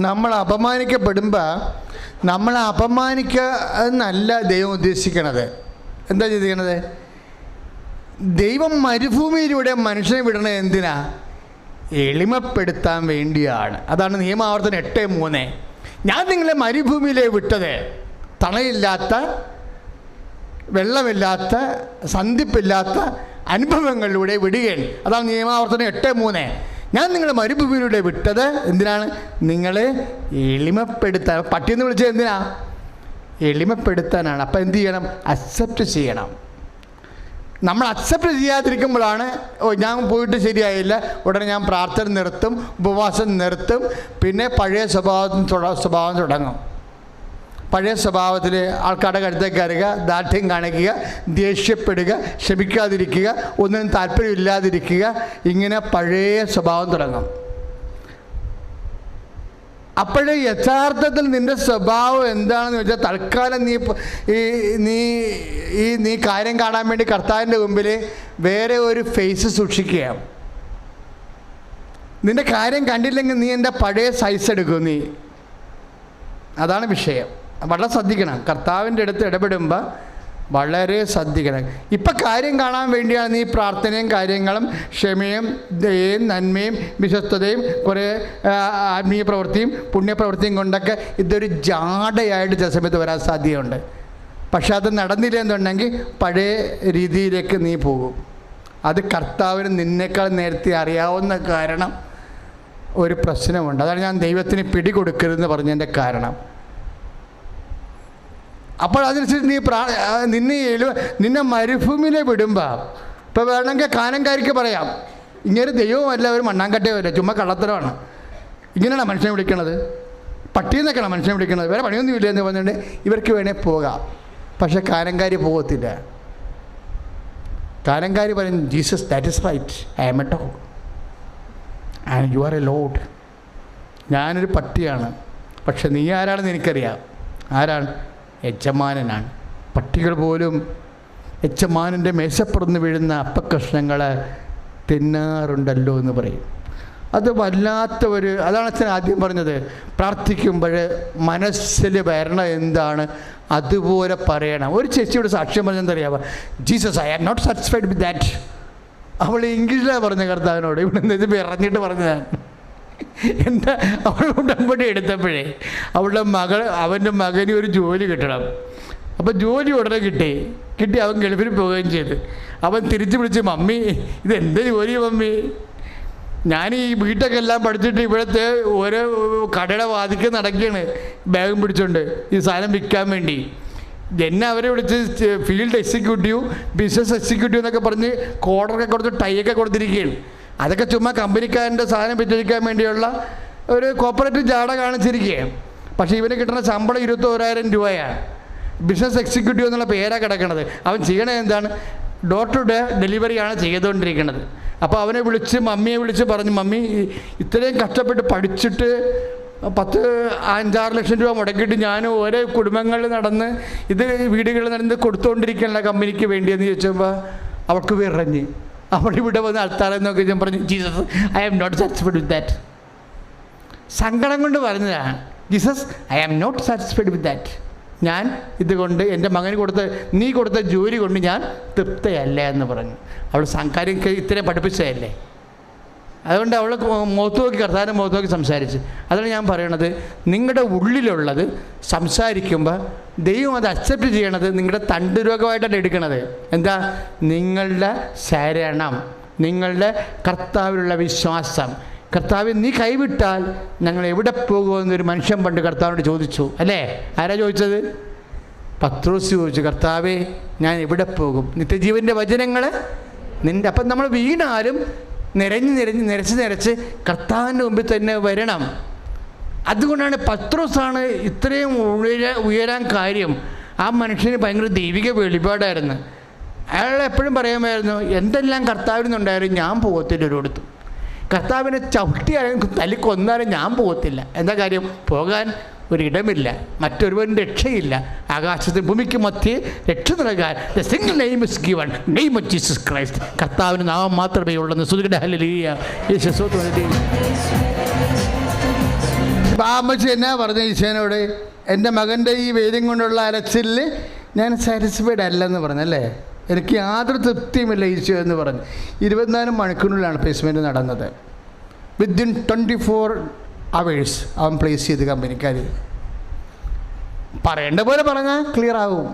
നമ്മൾ അപമാനിക്കപ്പെടുമ്പോൾ നമ്മളെ അപമാനിക്കുക എന്നല്ല ദൈവം ഉദ്ദേശിക്കണത്. എന്താ ചെയ്തിരിക്കണത്? ദൈവം മരുഭൂമിയിലൂടെ മനുഷ്യനെ വിടണത് എന്തിനാ? എളിമപ്പെടുത്താൻ വേണ്ടിയാണ്. അതാണ് നിയമാവർത്തനം 8:3. ഞാൻ നിങ്ങളെ മരുഭൂമിയിലേ വിട്ടത് തണലില്ലാത്ത, വെള്ളമില്ലാത്ത, സന്ധിപ്പില്ലാത്ത അനുഭവങ്ങളിലൂടെ വിടുകയാണ്. അതാണ് നിയമാവർത്തനം 8:3. ഞാൻ നിങ്ങളെ മരുഭൂമിയിലൂടെ വിട്ടത് എന്തിനാണ്? നിങ്ങളെ എളിമപ്പെടുത്താൻ. പട്ടിയെന്ന് വിളിച്ചത് എന്തിനാ? എളിമപ്പെടുത്താനാണ്. അപ്പം എന്ത് ചെയ്യണം? അക്സെപ്റ്റ് ചെയ്യണം. നമ്മൾ അക്സെപ്റ്റ് ചെയ്യാതിരിക്കുമ്പോഴാണ് ഞാൻ പോയിട്ട് ശരിയായില്ല, ഉടനെ ഞാൻ പ്രാർത്ഥന നിർത്തും, ഉപവാസം നിർത്തും, പിന്നെ പഴയ സ്വഭാവം തുടങ്ങും. പഴയ സ്വഭാവത്തിൽ ആൾക്കാരുടെ കഴുത്തേക്ക് കയറുക, ദാർഢ്യം കാണിക്കുക, ദേഷ്യപ്പെടുക, ക്ഷമിക്കാതിരിക്കുക, ഒന്നിനും താല്പര്യമില്ലാതിരിക്കുക, ഇങ്ങനെ പഴയ സ്വഭാവം തുടങ്ങും. അപ്പോഴേ യഥാർത്ഥത്തിൽ നിൻ്റെ സ്വഭാവം എന്താണെന്ന് വെച്ചാൽ തൽക്കാലം നീ കാര്യം കാണാൻ വേണ്ടി കർത്താവിൻ്റെ മുമ്പിൽ വേറെ ഒരു ഫേസ് സൂക്ഷിക്കുക. നിൻ്റെ കാര്യം കണ്ടില്ലെങ്കിൽ നീ എൻ്റെ പഴയ സൈസ് എടുക്കും നീ. അതാണ് വിഷയം. വളരെ ശ്രദ്ധിക്കണം. കർത്താവിൻ്റെ അടുത്ത് ഇടപെടുമ്പോൾ വളരെ ശ്രദ്ധിക്കണം. ഇപ്പം കാര്യം കാണാൻ വേണ്ടിയാണ് നീ പ്രാർത്ഥനയും കാര്യങ്ങളും ക്ഷമയും ദയയും നന്മയും വിശ്വസ്തതയും കുറേ ആത്മീയ പ്രവൃത്തിയും പുണ്യപ്രവൃത്തിയും കൊണ്ടൊക്കെ ഇതൊരു ജാടയായിട്ട് ചില സമയത്ത് വരാൻ സാധ്യതയുണ്ട്. പക്ഷെ അത് നടന്നില്ല എന്നുണ്ടെങ്കിൽ പഴയ രീതിയിലേക്ക് നീ പോകും. അത് കർത്താവിന് നിന്നേക്കാൾ നേരത്തെ അറിയാവുന്ന കാരണം ഒരു പ്രശ്നമുണ്ട്. അതാണ് ഞാൻ ദൈവത്തിന് പിടികൊടുക്കരുതെന്ന് പറഞ്ഞതിൻ്റെ കാരണം. അപ്പോൾ അതിനനുസരിച്ച് നിന്നെ മരുഭൂമിയിൽ വിടുമ്പോൾ ഇപ്പോൾ വേണമെങ്കിൽ കാനംകാരിക്ക് പറയാം, ഇങ്ങനെ ദൈവമല്ല ഒരു മണ്ണാങ്കട്ടയോ അല്ല, ചുമ്മാ കള്ളത്തരമാണ്, ഇങ്ങനെയാണ് മനുഷ്യനെ വിളിക്കണത്, പട്ടിയെന്നൊക്കെയാണ് മനുഷ്യനെ വിളിക്കണത്, വേറെ പണിയൊന്നുമില്ല എന്ന് പറഞ്ഞിട്ട് ഇവർക്ക് വേണേൽ പോകാം. പക്ഷെ കാനംകാരി പോകത്തില്ല. കാനംകാരി പറയും, Jesus that is right, I am a dog and you are a lord. ഞാനൊരു പട്ടിയാണ്, പക്ഷെ നീ ആരാണെന്ന് എനിക്കറിയാം. ആരാണ്? യജമാനനാണ്. പട്ടികൾ പോലും യജമാനൻ്റെ മേശപ്പുറന്ന് വീഴുന്ന അപ്പക്കഷ്ണങ്ങൾ തിന്നാറുണ്ടല്ലോ എന്ന് പറയും. അത് വല്ലാത്ത അതാണ് അച്ഛൻ ആദ്യം പറഞ്ഞത്, പ്രാർത്ഥിക്കുമ്പോൾ മനസ്സിൽ വരണം എന്താണ് അതുപോലെ പറയണം. ഒരു ചേച്ചിയോട് സാക്ഷ്യം പറഞ്ഞെന്തറിയാമോ? Jesus I am not satisfied with that. അവൾ ഇംഗ്ലീഷിലാണ് പറഞ്ഞ കർത്താവിനോട്, ഇവിടെ ഇത് ഇറങ്ങിയിട്ട് പറഞ്ഞതാണ്. എന്താ അവൾ ഉടമ്പടി എടുത്തപ്പോഴേ അവൻ്റെ മകന് ഒരു ജോലി കിട്ടണം. അപ്പോൾ ജോലി ഉടനെ കിട്ടി അവൻ ഗൾഫിൽ പോവുകയും ചെയ്ത്. അവൻ തിരിച്ചു വിളിച്ച്, മമ്മി ഇതെന്ത് ജോലി മമ്മി? ഞാൻ ഈ വീട്ടൊക്കെ എല്ലാം പഠിച്ചിട്ട് ഇവിടുത്തെ ഓരോ കടയുടെ വാതിക്ക് നടക്കുകയാണ് ബാഗും പിടിച്ചോണ്ട് ഈ സാധനം വിൽക്കാൻ വേണ്ടി. എന്നെ അവരെ വിളിച്ച് ഫീൽഡ് എക്സിക്യൂട്ടീവ്, ബിസിനസ് എക്സിക്യൂട്ടീവ് എന്നൊക്കെ പറഞ്ഞ് കോഡറൊക്കെ കൊടുത്ത് ടൈയൊക്കെ കൊടുത്തിരിക്കുകയാണ്. അതൊക്കെ ചുമ്മാ കമ്പനിക്കാരൻ്റെ സാധനം വിറ്റഴിക്കാൻ വേണ്ടിയുള്ള ഒരു കോപ്പറേറ്റീവ് ജാട കാണിച്ചിരിക്കുകയാണ്. പക്ഷേ ഇവന് കിട്ടുന്ന ശമ്പളം 21,000 രൂപയാണ്. ബിസിനസ് എക്സിക്യൂട്ടീവ് എന്നുള്ള പേരാണ് കിടക്കുന്നത്. അവൻ ചെയ്യണത് എന്താണ്? ഡോർ ടു ഡോർ ഡെലിവറിയാണ് ചെയ്തുകൊണ്ടിരിക്കുന്നത്. അപ്പോൾ അവനെ വിളിച്ച് മമ്മിയെ വിളിച്ച് പറഞ്ഞു, മമ്മി ഇത്രയും കഷ്ടപ്പെട്ട് പഠിച്ചിട്ട് 5-6 ലക്ഷം രൂപ മുടക്കിയിട്ട് ഞാൻ ഓരോ കുടുംബങ്ങളിൽ നടന്ന് ഇത് വീടുകളിൽ നടന്ന് കൊടുത്തുകൊണ്ടിരിക്കുകയല്ല കമ്പനിക്ക് വേണ്ടിയെന്ന് ചോദിച്ചപ്പോൾ അവൾക്ക് വിറഞ്ഞ്. അവളിവിടെ വന്ന് അൾത്താറെന്ന് നോക്കി ഞാൻ പറഞ്ഞു, Jesus I am not satisfied with that. സങ്കടം കൊണ്ട് പറഞ്ഞതാണ്, Jesus I am not satisfied with that. ഞാൻ ഇതുകൊണ്ട് എൻ്റെ മകന് നീ കൊടുത്ത ജോലി കൊണ്ട് ഞാൻ തൃപ്തയല്ല എന്ന് പറഞ്ഞു. അവൾ കാര്യം ഇത്രയും പഠിപ്പിച്ചതല്ലേ. അതുകൊണ്ട് അവൾ കർത്താവിൻ്റെ മുഖത്ത് നോക്കി സംസാരിച്ച്. അതാണ് ഞാൻ പറയണത്, നിങ്ങളുടെ ഉള്ളിലുള്ളത് സംസാരിക്കുമ്പോൾ ദൈവം അത് അക്സെപ്റ്റ് ചെയ്യണത് നിങ്ങളുടെ തണ്ടുരോഗമായിട്ടാണ് എടുക്കണത്. എന്താ? നിങ്ങളുടെ ശരണം, നിങ്ങളുടെ കർത്താവിലുള്ള വിശ്വാസം. കർത്താവ് നീ കൈവിട്ടാൽ ഞങ്ങൾ എവിടെ പോകുമെന്നൊരു മനുഷ്യൻ പണ്ട് കർത്താവിനോട് ചോദിച്ചു, അല്ലേ? ആരാ ചോദിച്ചത്? പത്രോസ് ചോദിച്ചു, കർത്താവേ ഞാൻ എവിടെ പോകും? നിത്യജീവൻ്റെ വചനങ്ങൾ നിൻ്റെ. അപ്പം നമ്മൾ വീണാലും നിരച്ച് കർത്താവിൻ്റെ മുമ്പിൽ തന്നെ വരണം. അതുകൊണ്ടാണ് പത്രോസാണ് ഇത്രയും ഉയരാൻ കാര്യം. ആ മനുഷ്യന് ഭയങ്കര ദൈവിക വെളിപാടായിരുന്നു. അയാൾ എപ്പോഴും പറയാമായിരുന്നു, എന്തെല്ലാം കർത്താവിൽ നിന്നുണ്ടായാലും ഞാൻ പോകത്തില്ല ഒരിടത്തും. കർത്താവിനെ ചവിട്ടിയാലും തല്ലിക്കൊന്നാലും ഞാൻ പോകത്തില്ല. എന്താ കാര്യം? പോകാൻ ഒരിടമില്ല, മറ്റൊരുവൻ്റെ രക്ഷയില്ല. ആകാശത്തിന് ഭൂമിക്ക് മധ്യേ രക്ഷ നൽകാൻ the single name is given, name of Jesus Christ. കർത്താവിന് നാമം മാത്രമേ ഉള്ളെന്ന് സ്തുതിക്കട്ടെ. ഹല്ലേലൂയ. അമ്മച്ചി എന്നാ പറഞ്ഞ ഈശോനോട്? എൻ്റെ മകൻ്റെ ഈ വേദം കൊണ്ടുള്ള അലച്ചിലിൽ ഞാൻ സാറ്റിസ്ഫൈഡ് അല്ലെന്ന് പറഞ്ഞല്ലേ, എനിക്ക് യാതൊരു തൃപ്തിയുമില്ല ഈശോ എന്ന് പറഞ്ഞു. 24 മണിക്കൂറിനുള്ളിലാണ് പ്ലേസ്മെൻറ്റ് നടന്നത്. വിത്തിൻ 24 hours അവൻ പ്ലേസ് ചെയ്ത് കമ്പനിക്കാർ. പറയേണ്ട പോലെ പറഞ്ഞാൽ ക്ലിയർ ആകും.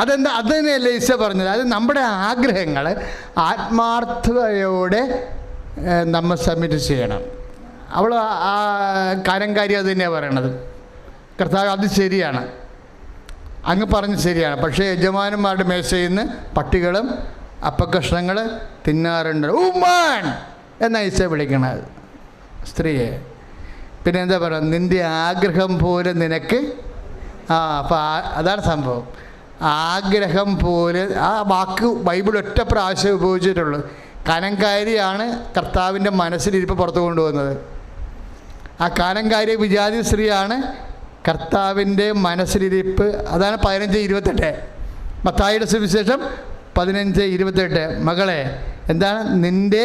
അത് തന്നെയല്ലേ ഈശോ പറഞ്ഞത്. അത് നമ്മുടെ ആഗ്രഹങ്ങൾ ആത്മാർത്ഥതയോടെ നമ്മൾ സബ്മിറ്റ് ചെയ്യണം. അവൾ ആ കാര്യം അത് തന്നെയാണ് പറയണത്. കർത്താവ് അത് ശരിയാണ്, അങ്ങ് പറഞ്ഞ് ശരിയാണ്. പക്ഷേ യജമാനന്മാരുടെ മേശയിൽ നിന്ന് പട്ടികളും അപ്പക്കഷ്ണങ്ങൾ തിന്നാറുണ്ട്. ഉമ്മാൻ എന്നാ ഈശോ വിളിക്കണത് സ്ത്രീയെ. പിന്നെ എന്താ പറയുക? നിൻ്റെ ആഗ്രഹം പോലെ നിനക്ക്. അപ്പം അതാണ് സംഭവം. ആഗ്രഹം പോലെ ആ വാക്ക് ബൈബിൾ ഒറ്റ പ്രാവശ്യം ഉപയോഗിച്ചിട്ടുള്ളൂ. കാനംകാരിയാണ് കർത്താവിൻ്റെ മനസ്സിലിരിപ്പ് പുറത്തു കൊണ്ടുവന്നത്. ആ കാനംകാരി വിജാതി സ്ത്രീയാണ് കർത്താവിൻ്റെ മനസ്സിലിരിപ്പ്. അതാണ് 15:28 മത്തായിയുടെ സുവിശേഷം 15:28. മകളെ എന്താണ്? നിൻ്റെ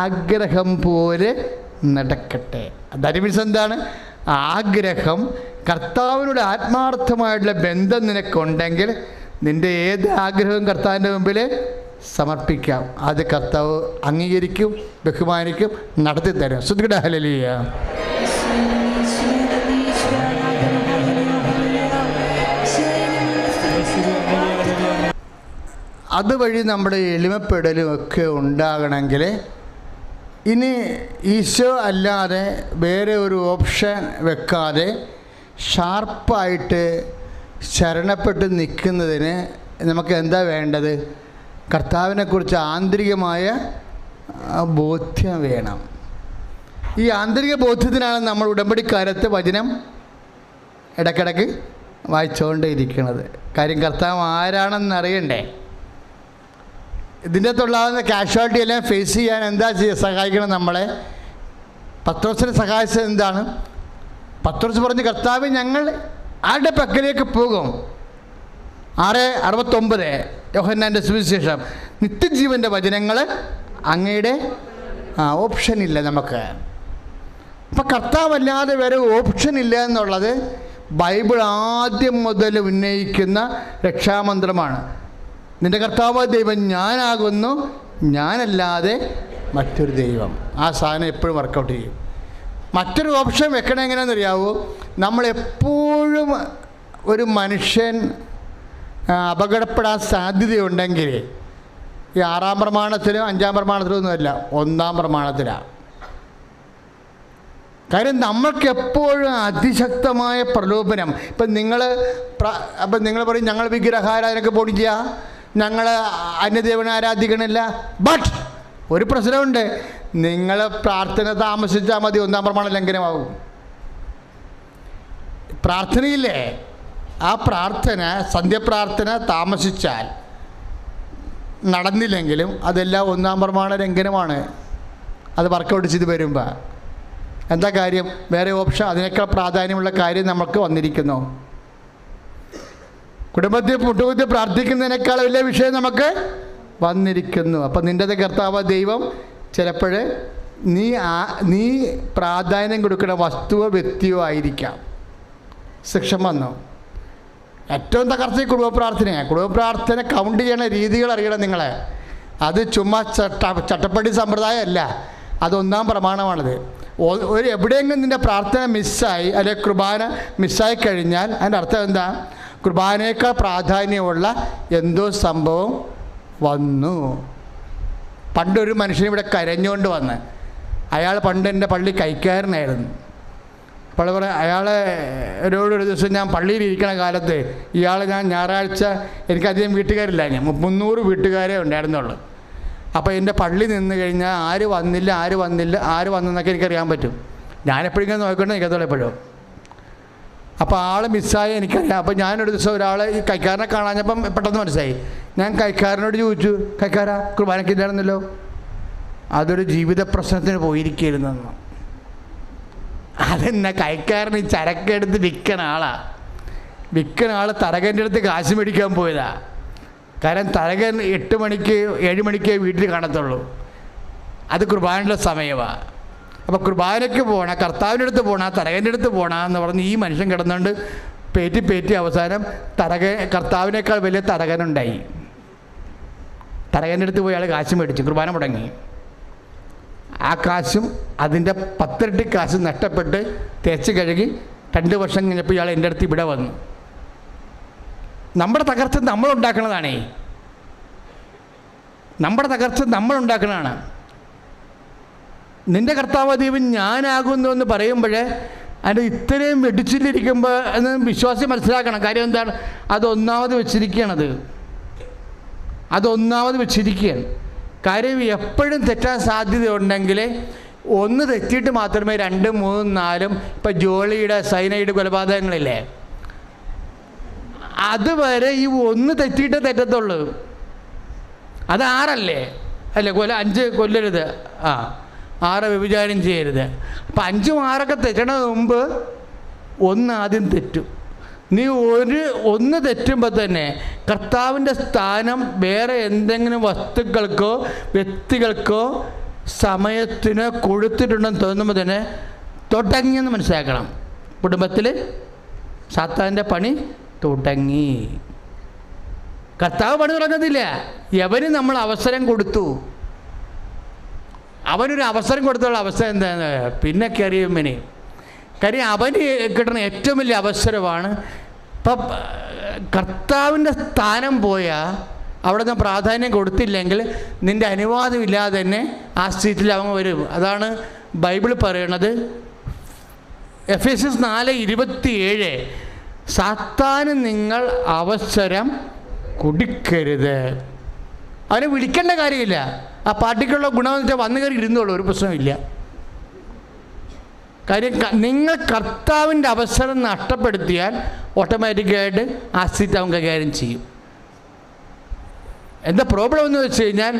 ആഗ്രഹം പോലെ നടക്കട്ടെ. ദാറ്റ് മീൻസ് എന്താണ്? ആഗ്രഹം, കർത്താവിനോട് ആത്മാർത്ഥമായിട്ടുള്ള ബന്ധം നിനക്കുണ്ടെങ്കിൽ നിൻ്റെ ഏത് ആഗ്രഹവും കർത്താവിൻ്റെ മുമ്പിൽ സമർപ്പിക്കാം. അത് കർത്താവ് അംഗീകരിക്കും, ബഹുമാനിക്കും, നടത്തിത്തരും. ശ്രദ്ധിക്കട്ടെ. ഹല്ലേലൂയ. അതുവഴി നമ്മുടെ എളിമപ്പെടലും ഒക്കെ ഉണ്ടാകണമെങ്കിൽ ഇനി ഈശോ അല്ലാതെ വേറെ ഒരു ഓപ്ഷൻ വെക്കാതെ ഷാർപ്പായിട്ട് ശരണപ്പെട്ട് നിൽക്കുന്നതിന് നമുക്ക് എന്താ വേണ്ടത്? കർത്താവിനെക്കുറിച്ച് ആന്തരികമായ ബോധ്യം വേണം. ഈ ആന്തരിക ബോധ്യത്തിനാണ് നമ്മൾ ഉടമ്പടിക്കാലത്ത് വചനം ഇടയ്ക്കിടയ്ക്ക് വായിച്ചുകൊണ്ടേയിരിക്കുന്നത്. കാര്യം കർത്താവ് ആരാണെന്ന് അറിയണ്ടേ? ഇതിൻ്റെ അകത്തുള്ളാകുന്ന കാഷ്വാലിറ്റി എല്ലാം ഫേസ് ചെയ്യാൻ എന്താ സഹായിക്കണം നമ്മളെ? പത്രോസിനെ സഹായിച്ചത് എന്താണ്? പത്രോസ് പറഞ്ഞ്, കർത്താവ് ഞങ്ങൾ ആരുടെ പക്കലേക്ക് പോകും? 6:69 യോഹന്നാൻ്റെ സുവിശേഷം. നിത്യജീവൻ്റെ വചനങ്ങൾ അങ്ങയുടെ ഓപ്ഷനില്ല നമുക്ക്. അപ്പം കർത്താവല്ലാതെ വേറെ ഓപ്ഷനില്ല എന്നുള്ളത് ബൈബിൾ ആദ്യം മുതൽ ഉന്നയിക്കുന്ന രക്ഷാമന്ത്രമാണ്. നിൻ്റെ കർത്താവ് ദൈവം ഞാനാകുന്നു, ഞാനല്ലാതെ മറ്റൊരു ദൈവം. ആ സാധനം എപ്പോഴും വർക്കൗട്ട് ചെയ്യും. മറ്റൊരു ഓപ്ഷൻ വെക്കണം എങ്ങനെയാണെന്നറിയാവോ? നമ്മളെപ്പോഴും ഒരു മനുഷ്യൻ അപകടപ്പെടാൻ സാധ്യതയുണ്ടെങ്കിൽ ഈ 6-ാം പ്രമാണത്തിലും 5-ാം പ്രമാണത്തിലും ഒന്നുമല്ല, 1-ാം പ്രമാണത്തിലാണ്. കാര്യം നമ്മൾക്ക് എപ്പോഴും അതിശക്തമായ പ്രലോഭനം. ഇപ്പം നിങ്ങൾ പറയും ഞങ്ങൾ വിഗ്രഹാരാധനയ്ക്ക് പോണില്ല, ഞങ്ങൾ അന്യദേവനെ ആരാധിക്കണില്ല. ബട്ട് ഒരു പ്രശ്നമുണ്ട്, നിങ്ങൾ പ്രാർത്ഥന താമസിച്ചാൽ മതി, 1-ാം പ്രമാണം ലംഘനമാകും. പ്രാർത്ഥനയില്ലേ, ആ പ്രാർത്ഥന സന്ധ്യപ്രാർത്ഥന താമസിച്ചാൽ നടന്നില്ലെങ്കിലും അതെല്ലാം 1-ാം പ്രമാണ ലംഘനമാണ്. അത് വർക്കൗട്ട് ചെയ്ത് വരുമ്പോൾ എന്താ കാര്യം? വേറെ ഓപ്ഷൻ അതിനേക്കാൾ പ്രാധാന്യമുള്ള കാര്യം നമുക്ക് വന്നിരിക്കുന്നു. കുടുംബത്തിൽ മുട്ടുകുത്തി പ്രാർത്ഥിക്കുന്നതിനേക്കാൾ വലിയ വിഷയം നമുക്ക് വന്നിരിക്കുന്നു. അപ്പം നിൻ്റെ കർത്താവ് ദൈവം ചിലപ്പോൾ നീ പ്രാധാന്യം കൊടുക്കുന്ന വസ്തുവോ വ്യക്തിയോ ആയിരിക്കാം. ശിക്ഷ വന്നു. ഏറ്റവും തകർച്ച കുടുംബ പ്രാർത്ഥനയാണ്. കുടുംബ പ്രാർത്ഥന കൗണ്ട് ചെയ്യണ രീതികൾ അറിയണം നിങ്ങൾ. അത് ചുമ്മാ ചട്ടപ്പടി സമ്പ്രദായമല്ല, അത് 1-ാം പ്രമാണമാണത്. ഒരു എവിടെയെങ്കിലും നിൻ്റെ പ്രാർത്ഥന മിസ്സായി അല്ലെങ്കിൽ കുർബാന മിസ്സായി കഴിഞ്ഞാൽ അതിൻ്റെ അർത്ഥം എന്താ? കുർബാനയേക്കാൾ പ്രാധാന്യമുള്ള എന്തോ സംഭവം വന്നു. പണ്ടൊരു മനുഷ്യൻ ഇവിടെ കരഞ്ഞുകൊണ്ട് വന്ന്, അയാൾ പണ്ട് എൻ്റെ പള്ളി കൈക്കാരനായിരുന്നു. അപ്പോൾ അയാളോടൊരു ദിവസം ഞാൻ പള്ളിയിൽ ഇരിക്കണ കാലത്ത് ഞാൻ ഞായറാഴ്ച എനിക്കധികം വീട്ടുകാരില്ല, ഞാൻ 300 വീട്ടുകാരേ ഉണ്ടായിരുന്നുള്ളൂ. അപ്പോൾ എൻ്റെ പള്ളി നിന്ന് കഴിഞ്ഞാൽ ആര് വന്നെന്നൊക്കെ എനിക്കറിയാൻ പറ്റും. ഞാനെപ്പോഴെങ്കിലും നോക്കിക്കൊണ്ട് എനിക്കത്തോളം എപ്പോഴും. അപ്പോൾ ആൾ മിസ്സായി എനിക്കറിയാം. അപ്പോൾ ഞാനൊരു ദിവസം ഈ കൈക്കാരനെ കാണാഞ്ഞപ്പം പെട്ടെന്ന് മനസ്സിലായി. ഞാൻ കൈക്കാരനോട് ചോദിച്ചു, കൈക്കാരാ കുർബാനയ്ക്ക് ഇല്ലായിരുന്നല്ലോ? അതൊരു ജീവിത പ്രശ്നത്തിന് പോയിരിക്കുന്നു. അതെന്നാ, കൈക്കാരൻ ഈ ചരക്കെടുത്ത് വിൽക്കണ ആൾ തരകൻ്റെ അടുത്ത് കാശ് മേടിക്കാൻ പോയതാ. കാരണം തരകൻ 8 മണിക്ക് 7 മണിക്ക് വീട്ടിൽ കാണത്തുള്ളൂ. അത് കുർബാനയുടെ സമയമാണ്. അപ്പോൾ കുർബാനയ്ക്ക് പോകണം, കർത്താവിൻ്റെ അടുത്ത് പോകണം, തരകൻ്റെ അടുത്ത് പോകണം എന്ന് പറഞ്ഞ് ഈ മനുഷ്യൻ കിടന്നുകൊണ്ട് പേറ്റി അവസാനം കർത്താവിനേക്കാൾ വലിയ തരകനുണ്ടായി. തരകൻ്റെ അടുത്ത് പോയി അയാൾ കാശ് മേടിച്ചു, കുർബാന മുടങ്ങി. ആ കാശും അതിൻ്റെ 10 ഇരട്ടി കാശും നഷ്ടപ്പെട്ട് തേച്ച് കഴുകി 2 വർഷം കഴിഞ്ഞപ്പോൾ ഇയാൾ എൻ്റെ അടുത്ത് ഇവിടെ വന്നു. നമ്മുടെ തകർച്ച നമ്മളുണ്ടാക്കുന്നതാണേ. നമ്മുടെ തകർച്ച നമ്മളുണ്ടാക്കുന്നതാണ്. നിൻ്റെ കർത്താവ് ദൈവം ഞാനാകുന്നു എന്ന് പറയുമ്പോഴേ അതിൻ്റെ ഇത്രയും വെടിച്ചിട്ടിരിക്കുമ്പോൾ എന്ന് വിശ്വാസി മനസ്സിലാക്കണം. കാര്യം എന്താണ്? അത് ഒന്നാമത് വെച്ചിരിക്കുകയാണ്. കാര്യം എപ്പോഴും തെറ്റാൻ സാധ്യതയുണ്ടെങ്കിൽ ഒന്ന് തെറ്റിയിട്ട് മാത്രമേ 2, 3, 4 ഇപ്പം ജോളിയുടെ സൈനൈഡ് കൊലപാതകങ്ങളില്ലേ, അതുവരെ ഈ 1 തെറ്റിയിട്ട് തെറ്റത്തുള്ളൂ. അത് 6 അല്ലേ 5 കൊല്ലരുത്, 6 വ്യഭിചാരം ചെയ്യരുത്. അപ്പം 5ഉം 6ഒക്കെ തെറ്റണത് മുമ്പ് 1 ആദ്യം തെറ്റും. നീ 1 തെറ്റുമ്പോൾ തന്നെ കർത്താവിൻ്റെ സ്ഥാനം വേറെ എന്തെങ്കിലും വസ്തുക്കൾക്കോ വ്യക്തികൾക്കോ സമയത്തിന് കൊടുത്തിട്ടുണ്ടെന്ന് തോന്നുമ്പോൾ തന്നെ തുടങ്ങിയെന്ന് മനസ്സിലാക്കണം. കുടുംബത്തിൽ സാത്താൻ്റെ പണി തുടങ്ങി. കർത്താവ് പണി തുടങ്ങുന്നില്ല, യവന് നമ്മൾ അവസരം കൊടുത്തു. അവനൊരു അവസരം കൊടുത്തുള്ള അവസ്ഥ എന്താണ്? പിന്നെ കയറിയവന്. കാര്യം അവന് കിട്ടുന്ന ഏറ്റവും വലിയ അവസരമാണ്. ഇപ്പം കർത്താവിൻ്റെ സ്ഥാനം പോയാൽ അവിടെ നിന്ന് പ്രാധാന്യം കൊടുത്തില്ലെങ്കിൽ നിൻ്റെ അനുവാദമില്ലാതെ തന്നെ ആ സീറ്റിൽ അവൻ വരും. അതാണ് ബൈബിൾ പറയണത്. എഫേസ്യസ് 4:27 സാത്താന് നിങ്ങൾ അവസരം കൊടുക്കരുത്. അവനെ വിളിക്കേണ്ട കാര്യമില്ല. ആ പാർട്ടിക്കുള്ള ഗുണമെന്ന് വെച്ചാൽ വന്നു കയറി ഇരുന്നോളൂ, ഒരു പ്രശ്നമില്ല. കാര്യം നിങ്ങൾ കർത്താവിൻ്റെ അവസരം നഷ്ടപ്പെടുത്തിയാൽ ഓട്ടോമാറ്റിക്കായിട്ട് ആ സീറ്റ് അവൻ കൈകാര്യം ചെയ്യും. എന്താ പ്രോബ്ലം എന്ന് വെച്ച് കഴിഞ്ഞാൽ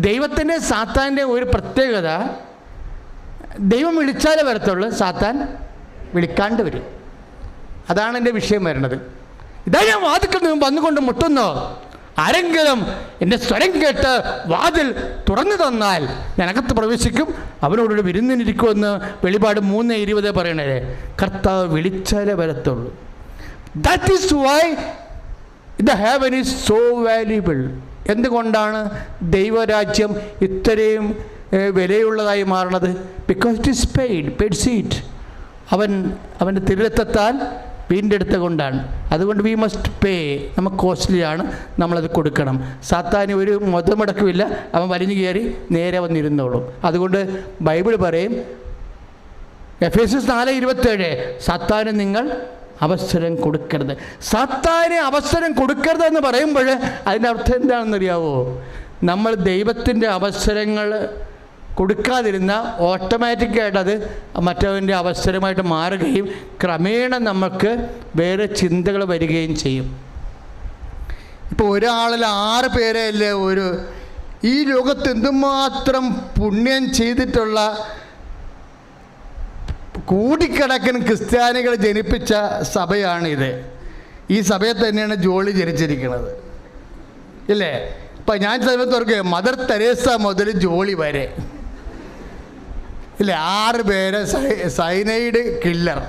ദൈവത്തിൻ്റെ സാത്താൻ്റെ ഒരു പ്രത്യേകത, ദൈവം വിളിച്ചാലേ വരത്തുള്ളൂ, സാത്താൻ വിളിക്കാണ്ട് വരും. അതാണ് എൻ്റെ വിഷയം വരുന്നത്. ഇതാ ഞാൻ വാതിൽക്കൽ നിന്ന് വന്നുകൊണ്ട് മുട്ടുന്നു, ആരെങ്കിലും എൻ്റെ സ്വരം കേട്ട് വാതിൽ തുറന്നു തന്നാൽ ഞാൻ അകത്ത് പ്രവേശിക്കും, അവനോടൊരു വിരുന്നിനിരിക്കുമെന്ന് വെളിപാട് 3:20 പറയണേ. കർത്താവ് വിളിച്ചാലേ വരത്തുള്ളൂ. That is why the heaven is so valuable. എന്തുകൊണ്ടാണ് ദൈവരാജ്യം ഇത്രയും വിലയുള്ളതായി മാറണത്? Because it is paid seat. അവൻ്റെ തിരുരക്തത്താൽ വീണ്ടെടുത്ത കൊണ്ടാണ്. അതുകൊണ്ട് വി മസ്റ്റ് പേ. നമുക്ക് കോസ്റ്റ്ലിയാണ്, നമ്മളത് കൊടുക്കണം. സാത്താന് ഒരു മുതമുടക്കുമില്ല, അവൻ വലിഞ്ഞു കയറി നേരെ വന്നിരുന്നോളും. അതുകൊണ്ട് ബൈബിൾ പറയും എഫേസ്യസ് 4:27 സാത്താന് നിങ്ങൾ അവസരം കൊടുക്കരുത്. സാത്താന് അവസരം കൊടുക്കരുതെന്ന് പറയുമ്പോൾ അതിൻ്റെ അർത്ഥം എന്താണെന്നറിയാവോ? നമ്മൾ ദൈവത്തിൻ്റെ അവസരങ്ങൾ കൊടുക്കാതിരുന്ന ഓട്ടോമാറ്റിക്കായിട്ട് അത് മറ്റവൻ്റെ അവസരമായിട്ട് മാറുകയും ക്രമേണ നമുക്ക് വേറെ ചിന്തകൾ വരികയും ചെയ്യും. ഇപ്പോൾ ഒരാളിൽ 6 പേരല്ലേ ഈ ലോകത്ത് എന്തുമാത്രം പുണ്യം ചെയ്തിട്ടുള്ള കോടിക്കണക്കിന് ക്രിസ്ത്യാനികൾ ജനിപ്പിച്ച സഭയാണിത്. ഈ സഭയിൽ തന്നെയാണ് ജോളി ജനിച്ചിരിക്കുന്നത്, ഇല്ലേ? ഇപ്പം ഞാൻ സമയത്ത് ഓർക്കുക, മദർ തെരേസ മുതൽ ജോളി വരെ ഇല്ലേ, 6 പേര് സൈനൈഡ് കില്ലർ.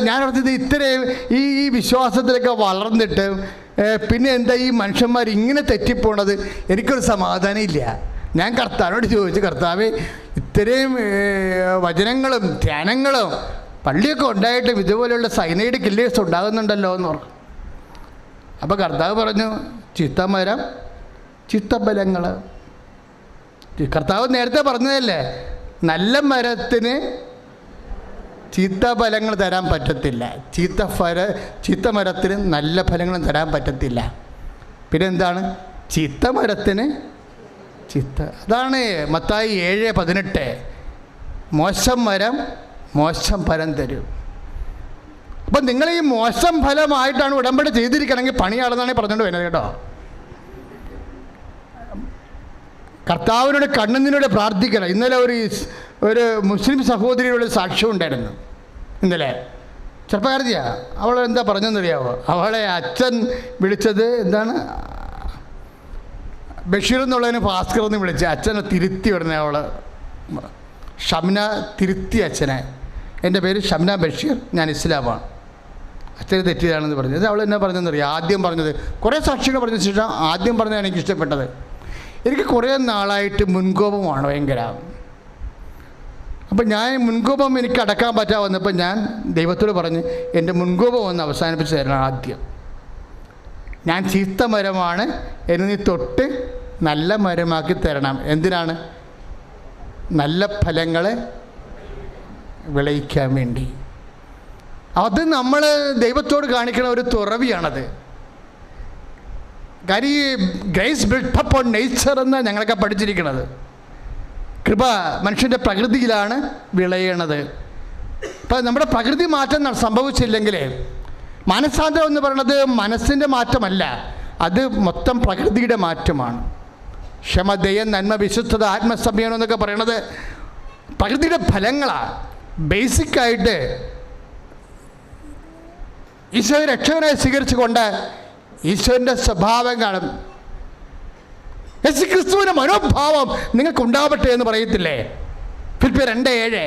ഞാൻ ഓർത്തത് ഇത്രയും ഈ വിശ്വാസത്തിലൊക്കെ വളർന്നിട്ട് പിന്നെ എന്താ ഈ മനുഷ്യന്മാർ ഇങ്ങനെ തെറ്റിപ്പോണത്? എനിക്കൊരു സമാധാനം ഇല്ല. ഞാൻ കർത്താവിനോട് ചോദിച്ചു, കർത്താവേ, ഇത്രയും വചനങ്ങളും ധ്യാനങ്ങളും പള്ളിയൊക്കെ ഉണ്ടായിട്ടും ഇതുപോലെയുള്ള സൈനൈഡ് കില്ലേഴ്സ് ഉണ്ടാകുന്നുണ്ടല്ലോ എന്ന് പറഞ്ഞു. അപ്പോൾ കർത്താവ് പറഞ്ഞു, ചിത്തമരം ചിത്തബലങ്ങൾ. കർത്താവ് നേരത്തെ പറഞ്ഞതല്ലേ, നല്ല മരത്തിന് ചീത്ത ഫലങ്ങൾ തരാൻ പറ്റത്തില്ല, ചീത്ത മരത്തിന് നല്ല ഫലങ്ങളും തരാൻ പറ്റത്തില്ല. പിന്നെ എന്താണ്? ചീത്ത മരത്തിന് അതാണ് മത്തായി 7:18 മോശം മരം മോശം ഫലം തരും. അപ്പം നിങ്ങൾ ഈ മോശം ഫലമായിട്ടാണ് ഉടമ്പടി ചെയ്തിരിക്കണമെങ്കിൽ പണിയാളെന്നാണ് പറഞ്ഞുകൊണ്ട് വരുന്നത് കേട്ടോ. കർത്താവിനോട് കണ്ണുനീരോടെ പ്രാർത്ഥിക്കണം. ഇന്നലെ ഒരു മുസ്ലിം സഹോദരിയുടെ സാക്ഷ്യം ഉണ്ടായിരുന്നു. ഇന്നലെ ചെറുപ്പക്കാരത്തിയാ. അവൾ എന്താ പറഞ്ഞെന്നറിയാവോ? അവളെ അച്ഛൻ വിളിച്ചത് എന്താണ്, ബഷീർ എന്നുള്ളതിന് ഭാസ്കർ എന്ന് വിളിച്ച് അച്ഛനെ തിരുത്തി വിടുന്നത്. അവൾ ഷംന തിരുത്തി അച്ഛനെ. എൻ്റെ പേര് ഷംന ബഷീർ, ഞാൻ ഇസ്ലാമാണ്, അച്ഛന് തെറ്റിയതാണെന്ന് പറഞ്ഞത്. അവൾ എന്നാ പറഞ്ഞതെന്നറിയാം? ആദ്യം പറഞ്ഞത്, കുറേ സാക്ഷികൾ പറഞ്ഞ ശേഷം ആദ്യം പറഞ്ഞതാണ് എനിക്ക് ഇഷ്ടപ്പെട്ടത്. എനിക്ക് കുറേ നാളായിട്ട് മുൻകോപമാണ് ഭയങ്കര. അപ്പം ഞാൻ മുൻകോപം എനിക്ക് അടക്കാൻ പറ്റാതെ വന്നപ്പോൾ ഞാൻ ദൈവത്തോട് പറഞ്ഞ് എൻ്റെ മുൻകോപം ഒന്ന് അവസാനിപ്പിച്ച് തരണം. ആദ്യം ഞാൻ ചീത്ത മരമാണ്, എന്നെ നീ തൊട്ട് നല്ല മരമാക്കി തരണം. എന്തിനാണ്? നല്ല ഫലങ്ങളെ വിളയിക്കാൻ വേണ്ടി. അത് നമ്മൾ ദൈവത്തോട് കാണിക്കുന്ന ഒരു തുറവിയാണത്. കാര്യം ഈ grace build up on nature എന്ന് ഞങ്ങളൊക്കെ പഠിച്ചിരിക്കുന്നത്. കൃപ മനുഷ്യൻ്റെ പ്രകൃതിയിലാണ് വിളയണത്. ഇപ്പം നമ്മുടെ പ്രകൃതി മാറ്റം സംഭവിച്ചില്ലെങ്കിൽ, മനസ്സാന്തരം എന്ന് പറയുന്നത് മനസ്സിൻ്റെ മാറ്റമല്ല, അത് മൊത്തം പ്രകൃതിയുടെ മാറ്റമാണ്. ക്ഷമ, ദയ, നന്മ, വിശുദ്ധത, ആത്മസംയമനം എന്നൊക്കെ പറയണത് പ്രകൃതിയുടെ ഫലങ്ങളാണ്. ബേസിക്കായിട്ട് ഈശോയെ രക്ഷകനായി സ്വീകരിച്ചുകൊണ്ട് ഈശോൻ്റെ സ്വഭാവം കാണും. യേശു ക്രിസ്തുവിൻ്റെ മനോഭാവം നിങ്ങൾക്കുണ്ടാവട്ടെ എന്ന് പറയത്തില്ലേ? ഫിലിപ്പിയർ 2:7.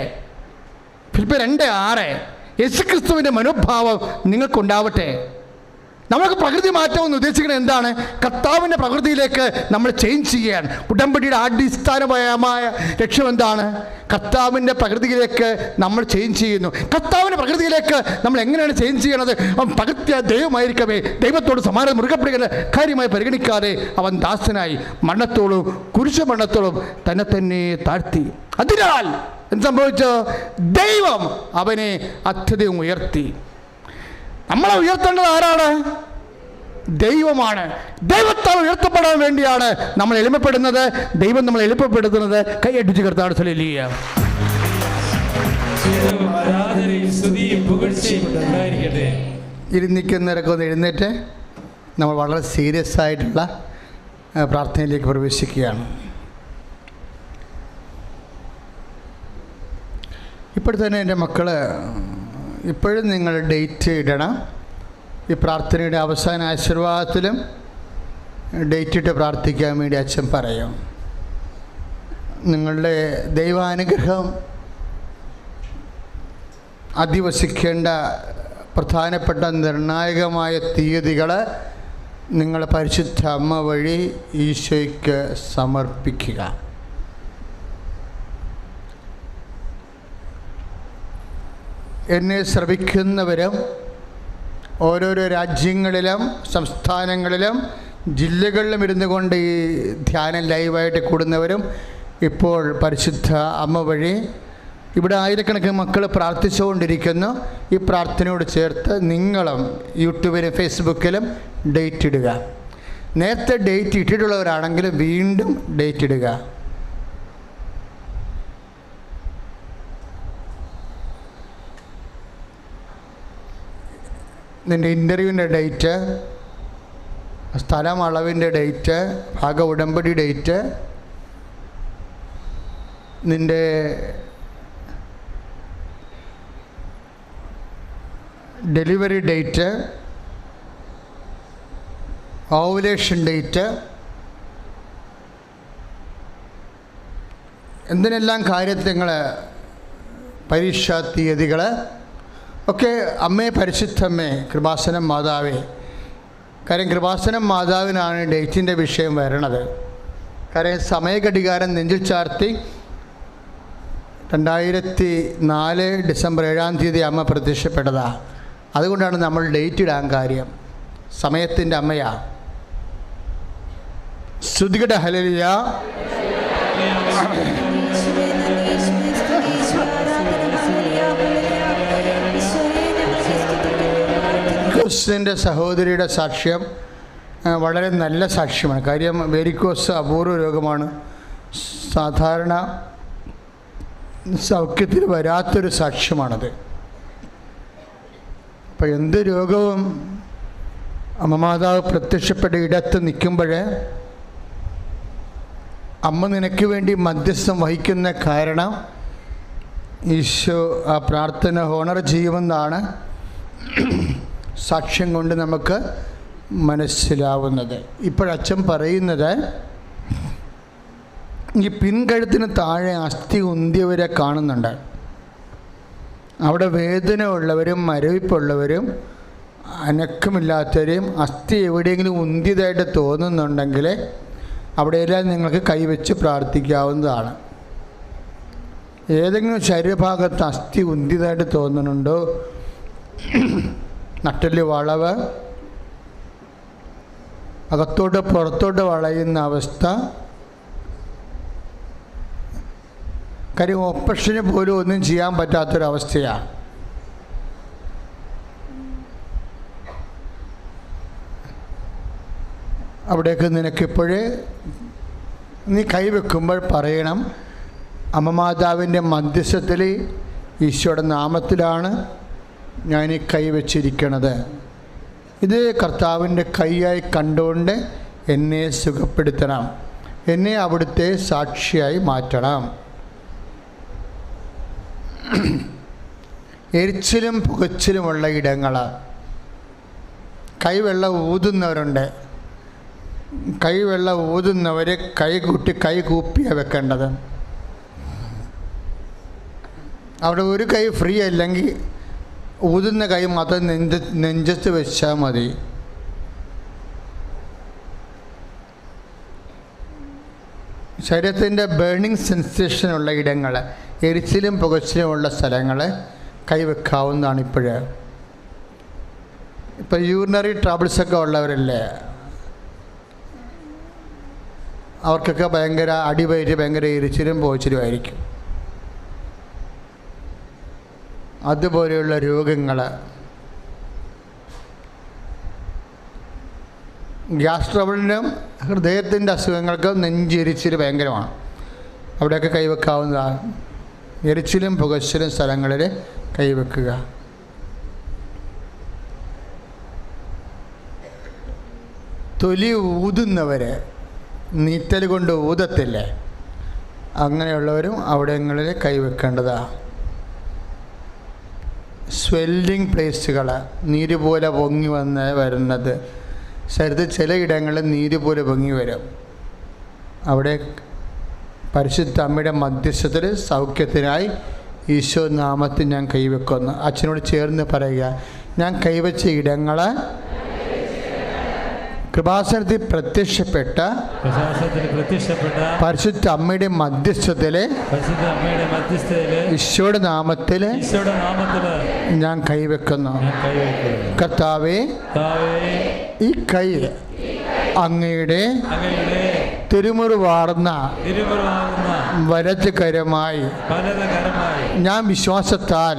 ഫിലിപ്പിയർ 2:6 യേശുക്രിസ്തുവിൻ്റെ മനോഭാവം നിങ്ങൾക്കുണ്ടാവട്ടെ. നമ്മൾക്ക് പ്രകൃതി മാറ്റമെന്ന് ഉദ്ദേശിക്കുന്നത് എന്താണ്? കർത്താവിൻ്റെ പ്രകൃതിയിലേക്ക് നമ്മൾ ചേഞ്ച് ചെയ്യാൻ. ഉടമ്പടിയുടെ അടിസ്ഥാനപരമായ ലക്ഷ്യം എന്താണ്? കർത്താവിൻ്റെ പ്രകൃതിയിലേക്ക് നമ്മൾ ചേഞ്ച് ചെയ്യുന്നു. കർത്താവിൻ്റെ പ്രകൃതിയിലേക്ക് നമ്മൾ എങ്ങനെയാണ് ചേഞ്ച് ചെയ്യണത്? അവൻ പകർത്തിയ ദൈവമായിരിക്കവേ ദൈവത്തോട് സമാനം മുറുകെ പിടിക്കുന്ന കാര്യമായി പരിഗണിക്കാതെ അവൻ ദാസനായി മരണത്തോളം കുരിശു മരണത്തോളം തന്നെ താഴ്ത്തി. അതിനാൽ എന്ത് സംഭവിച്ചു? ദൈവം അവനെ അത്യധികം ഉയർത്തി. നമ്മളെ ഉയർത്തേണ്ടത് ആരാണ്? ദൈവമാണ്. ദൈവത്താൽ ഉയർത്തപ്പെടാൻ വേണ്ടിയാണ് നമ്മൾ എളിമപ്പെടുന്നത്. ദൈവം നമ്മൾ എളിമപ്പെടുത്തുന്നത്. കൈയടിച്ച് കർത്താവ് ഹല്ലേലൂയ. ഇരുന്നിക്കുന്നവരൊക്കെ ഒന്ന് എഴുന്നേറ്റ് നമ്മൾ വളരെ സീരിയസ് ആയിട്ടുള്ള പ്രാർത്ഥനയിലേക്ക് പ്രവേശിക്കുകയാണ്. ഇപ്പോഴത്തന്നെ എൻ്റെ മക്കൾ ഇപ്പോഴും നിങ്ങൾ ഡേറ്റ് ഇടണം. ഈ പ്രാർത്ഥനയുടെ അവസാന ആശീർവാദത്തിലും ഡേറ്റ് ഇട്ട് പ്രാർത്ഥിക്കാൻ വേണ്ടി അച്ഛൻ പറയും. നിങ്ങളുടെ ദൈവാനുഗ്രഹം അധിവസിക്കേണ്ട പ്രധാനപ്പെട്ട നിർണായകമായ തീയതികൾ നിങ്ങൾ പരിശുദ്ധ അമ്മ വഴി ഈശോയ്ക്ക് സമർപ്പിക്കുക. എന്നെ ശ്രവിക്കുന്നവരും ഓരോരോ രാജ്യങ്ങളിലും സംസ്ഥാനങ്ങളിലും ജില്ലകളിലും ഇരുന്നു കൊണ്ട് ഈ ധ്യാനം ലൈവായിട്ട് കൂടുന്നവരും ഇപ്പോൾ പരിശുദ്ധ അമ്മ വഴി ഇവിടെ ആയിരക്കണക്കിന് മക്കൾ പ്രാർത്ഥിച്ചുകൊണ്ടിരിക്കുന്നു. ഈ പ്രാർത്ഥനയോട് ചേർത്ത് നിങ്ങളും യൂട്യൂബിലും ഫേസ്ബുക്കിലും ഡേറ്റ് ഇടുക. നേരത്തെ ഡേറ്റ് ഇട്ടിട്ടുള്ളവരാണെങ്കിൽ വീണ്ടും ഡേറ്റ് ഇടുക. നിൻ്റെ ഇൻ്റർവ്യൂവിൻ്റെ ഡേറ്റ്, സ്ഥലം അളവിൻ്റെ ഡേറ്റ്, ഭാഗ ഉടമ്പടി ഡേറ്റ്, നിൻ്റെ ഡെലിവറി ഡേറ്റ്, ഓവുലേഷൻ ഡേറ്റ്, എന്തിനെല്ലാം കാര്യത്തിൽ നിങ്ങൾ പരീക്ഷാ തീയതികൾ ഒക്കെ അമ്മേ പരിശുദ്ധമ്മേ കൃപാസനം മാതാവേ. കാര്യം കൃപാസനം മാതാവിനാണ് ഡേറ്റിൻ്റെ വിഷയം വരണത്. കാര്യം സമയഘടികാരം നെഞ്ചിൽ ചാർത്തി 2004 ഡിസംബർ 7-ാം തീയതി അമ്മ പ്രത്യക്ഷപ്പെട്ടതാണ്. അതുകൊണ്ടാണ് നമ്മൾ ഡേറ്റ് ഇടാൻ കാര്യം. സമയത്തിൻ്റെ അമ്മയാ. സ്തുതികട ഹല്ലേലൂയ. വെരിക്കോസിൻ്റെ സഹോദരിയുടെ സാക്ഷ്യം വളരെ നല്ല സാക്ഷ്യമാണ്. കാര്യം വെരിക്കോസ് അപൂർവ രോഗമാണ്. സാധാരണ സൗഖ്യത്തിൽ വരാത്തൊരു സാക്ഷ്യമാണത്. അപ്പോൾ എന്ത് രോഗവും അമ്മ മാതാവ് പ്രത്യക്ഷപ്പെട്ട ഇടത്ത് നിൽക്കുമ്പോൾ അമ്മ നിനക്ക് വേണ്ടി മധ്യസ്ഥം വഹിക്കുന്ന കാരണം ഈശോ ആ പ്രാർത്ഥന ഹോണർ ചെയ്യുമെന്നാണ് സാക്ഷ്യം കൊണ്ട് നമുക്ക് മനസ്സിലാവുന്നത്. ഇപ്പോഴച്ഛൻ പറയുന്നത് ഈ പിൻകഴുത്തിന് താഴെ അസ്ഥി ഉന്തിയവരെ കാണുന്നുണ്ട്. അവിടെ വേദന ഉള്ളവരും മരവിപ്പുള്ളവരും അനക്കമില്ലാത്തവരെയും അസ്ഥി എവിടെയെങ്കിലും ഉന്തിയതായിട്ട് തോന്നുന്നുണ്ടെങ്കിൽ അവിടെയെല്ലാം നിങ്ങൾക്ക് കൈവച്ച് പ്രാർത്ഥിക്കാവുന്നതാണ്. ഏതെങ്കിലും ശരീരഭാഗത്ത് അസ്ഥി ഉന്തിയതായിട്ട് തോന്നുന്നുണ്ടോ, നട്ടെല്ല് വളവ്, അകത്തോട്ട് പുറത്തോട്ട് വളയുന്ന അവസ്ഥ, കാര്യം ഓപ്പറേഷന് പോലും ഒന്നും ചെയ്യാൻ പറ്റാത്തൊരവസ്ഥയാണ്. അവിടേക്ക് നിനക്കിപ്പോഴേ നീ കൈവെക്കുമ്പോൾ പറയണം, അമ്മ മാതാവിൻ്റെ മധ്യസ്ഥത്തിൽ ഈശോയുടെ നാമത്തിലാണ് ഞാൻ ഈ കൈവച്ചിരിക്കണത്. ഇത് കർത്താവിൻ്റെ കൈയായി കണ്ടുകൊണ്ട് എന്നെ സുഖപ്പെടുത്തണം, എന്നെ അവിടുത്തെ സാക്ഷിയായി മാറ്റണം. എരിച്ചിലും പുകച്ചിലുമുള്ള ഇടങ്ങൾ, കൈവെള്ളം ഊതുന്നവരുണ്ട്. കൈവെള്ളം ഊതുന്നവർ കൈ കൂട്ടി കൈ കൂപ്പിയാണ് വെക്കേണ്ടത്. അവിടെ ഒരു കൈ ഫ്രീ അല്ലെങ്കിൽ ഊതുന്ന കൈ മാത്രം നെഞ്ചത്ത് വെച്ചാൽ മതി. ശരീരത്തിൻ്റെ ബേണിംഗ് സെൻസേഷനുള്ള ഇടങ്ങൾ, എരിച്ചിലും പുകച്ചിലുമുള്ള സ്ഥലങ്ങൾ കൈവെക്കാവുന്നതാണ്. ഇപ്പോൾ യൂറിനറി ട്രബിൾസൊക്കെ ഉള്ളവരല്ലേ, അവർക്കൊക്കെ ഭയങ്കര അടിവയറ്റ്, ഭയങ്കര എരിച്ചിലും പുകച്ചിലും ആയിരിക്കും. അതുപോലെയുള്ള രോഗങ്ങൾ, ഗ്യാസ് ട്രബിളിനും ഹൃദയത്തിൻ്റെ അസുഖങ്ങൾക്കും നെഞ്ചെരിച്ചിൽ ഭയങ്കരമാണ്. അവിടെയൊക്കെ കൈവെക്കാവുന്നതാണ്. എരിച്ചിലും പുകച്ചിലും സ്ഥലങ്ങളിൽ കൈവെക്കുക. തൊലി ഊതുന്നവർ, നീറ്റൽ കൊണ്ട് ഊതത്തില്ലേ, അങ്ങനെയുള്ളവരും അവിടങ്ങളിൽ കൈവെക്കേണ്ടതാണ്. സ്വെല്ലിങ് പ്ലേസുകൾ, നീര് പോലെ പൊങ്ങി വരുന്നത്, ശരീരത്തിൽ ചിലയിടങ്ങളിൽ നീര് പോലെ പൊങ്ങി വരും. അവിടെ പരിശുദ്ധ അമ്മയുടെ മധ്യസ്ഥത്തിൽ സൗഖ്യത്തിനായി ഈശോ നാമത്തിൽ ഞാൻ കൈവെക്കുന്നു. അച്ഛനോട് ചേർന്ന് പറയുക, ഞാൻ കൈവച്ച ഇടങ്ങൾ കൃപാസനത്തിൽ പ്രത്യക്ഷപ്പെട്ട പരിശുദ്ധ അമ്മയുടെ മധ്യസ്ഥത്തിൽ ഈശോയുടെ നാമത്തിൽ ഞാൻ കൈവെക്കുന്നു. കർത്താവേ, ഈ കൈ അങ്ങയുടെ തിരുമുറിവാർന്ന വലത് കരമായി ഞാൻ വിശ്വാസത്താൽ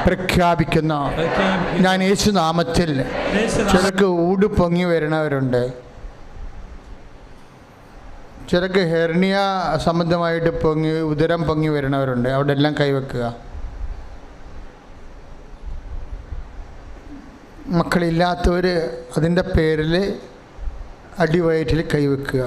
പ്രഖ്യാപിക്കുന്നു. ഞാൻ യേശുനാമത്തിൽ. ചിലർക്ക് ഊട് പൊങ്ങി വരണവരുണ്ട്, ചിലർക്ക് ഹെർണിയ സംബന്ധമായിട്ട് ഉദരം പൊങ്ങി വരണവരുണ്ട്. അവിടെ എല്ലാം കൈവെക്കുക. മക്കളില്ലാത്തവർ അതിൻ്റെ പേരിൽ അടിവയറ്റിൽ കൈവെക്കുക.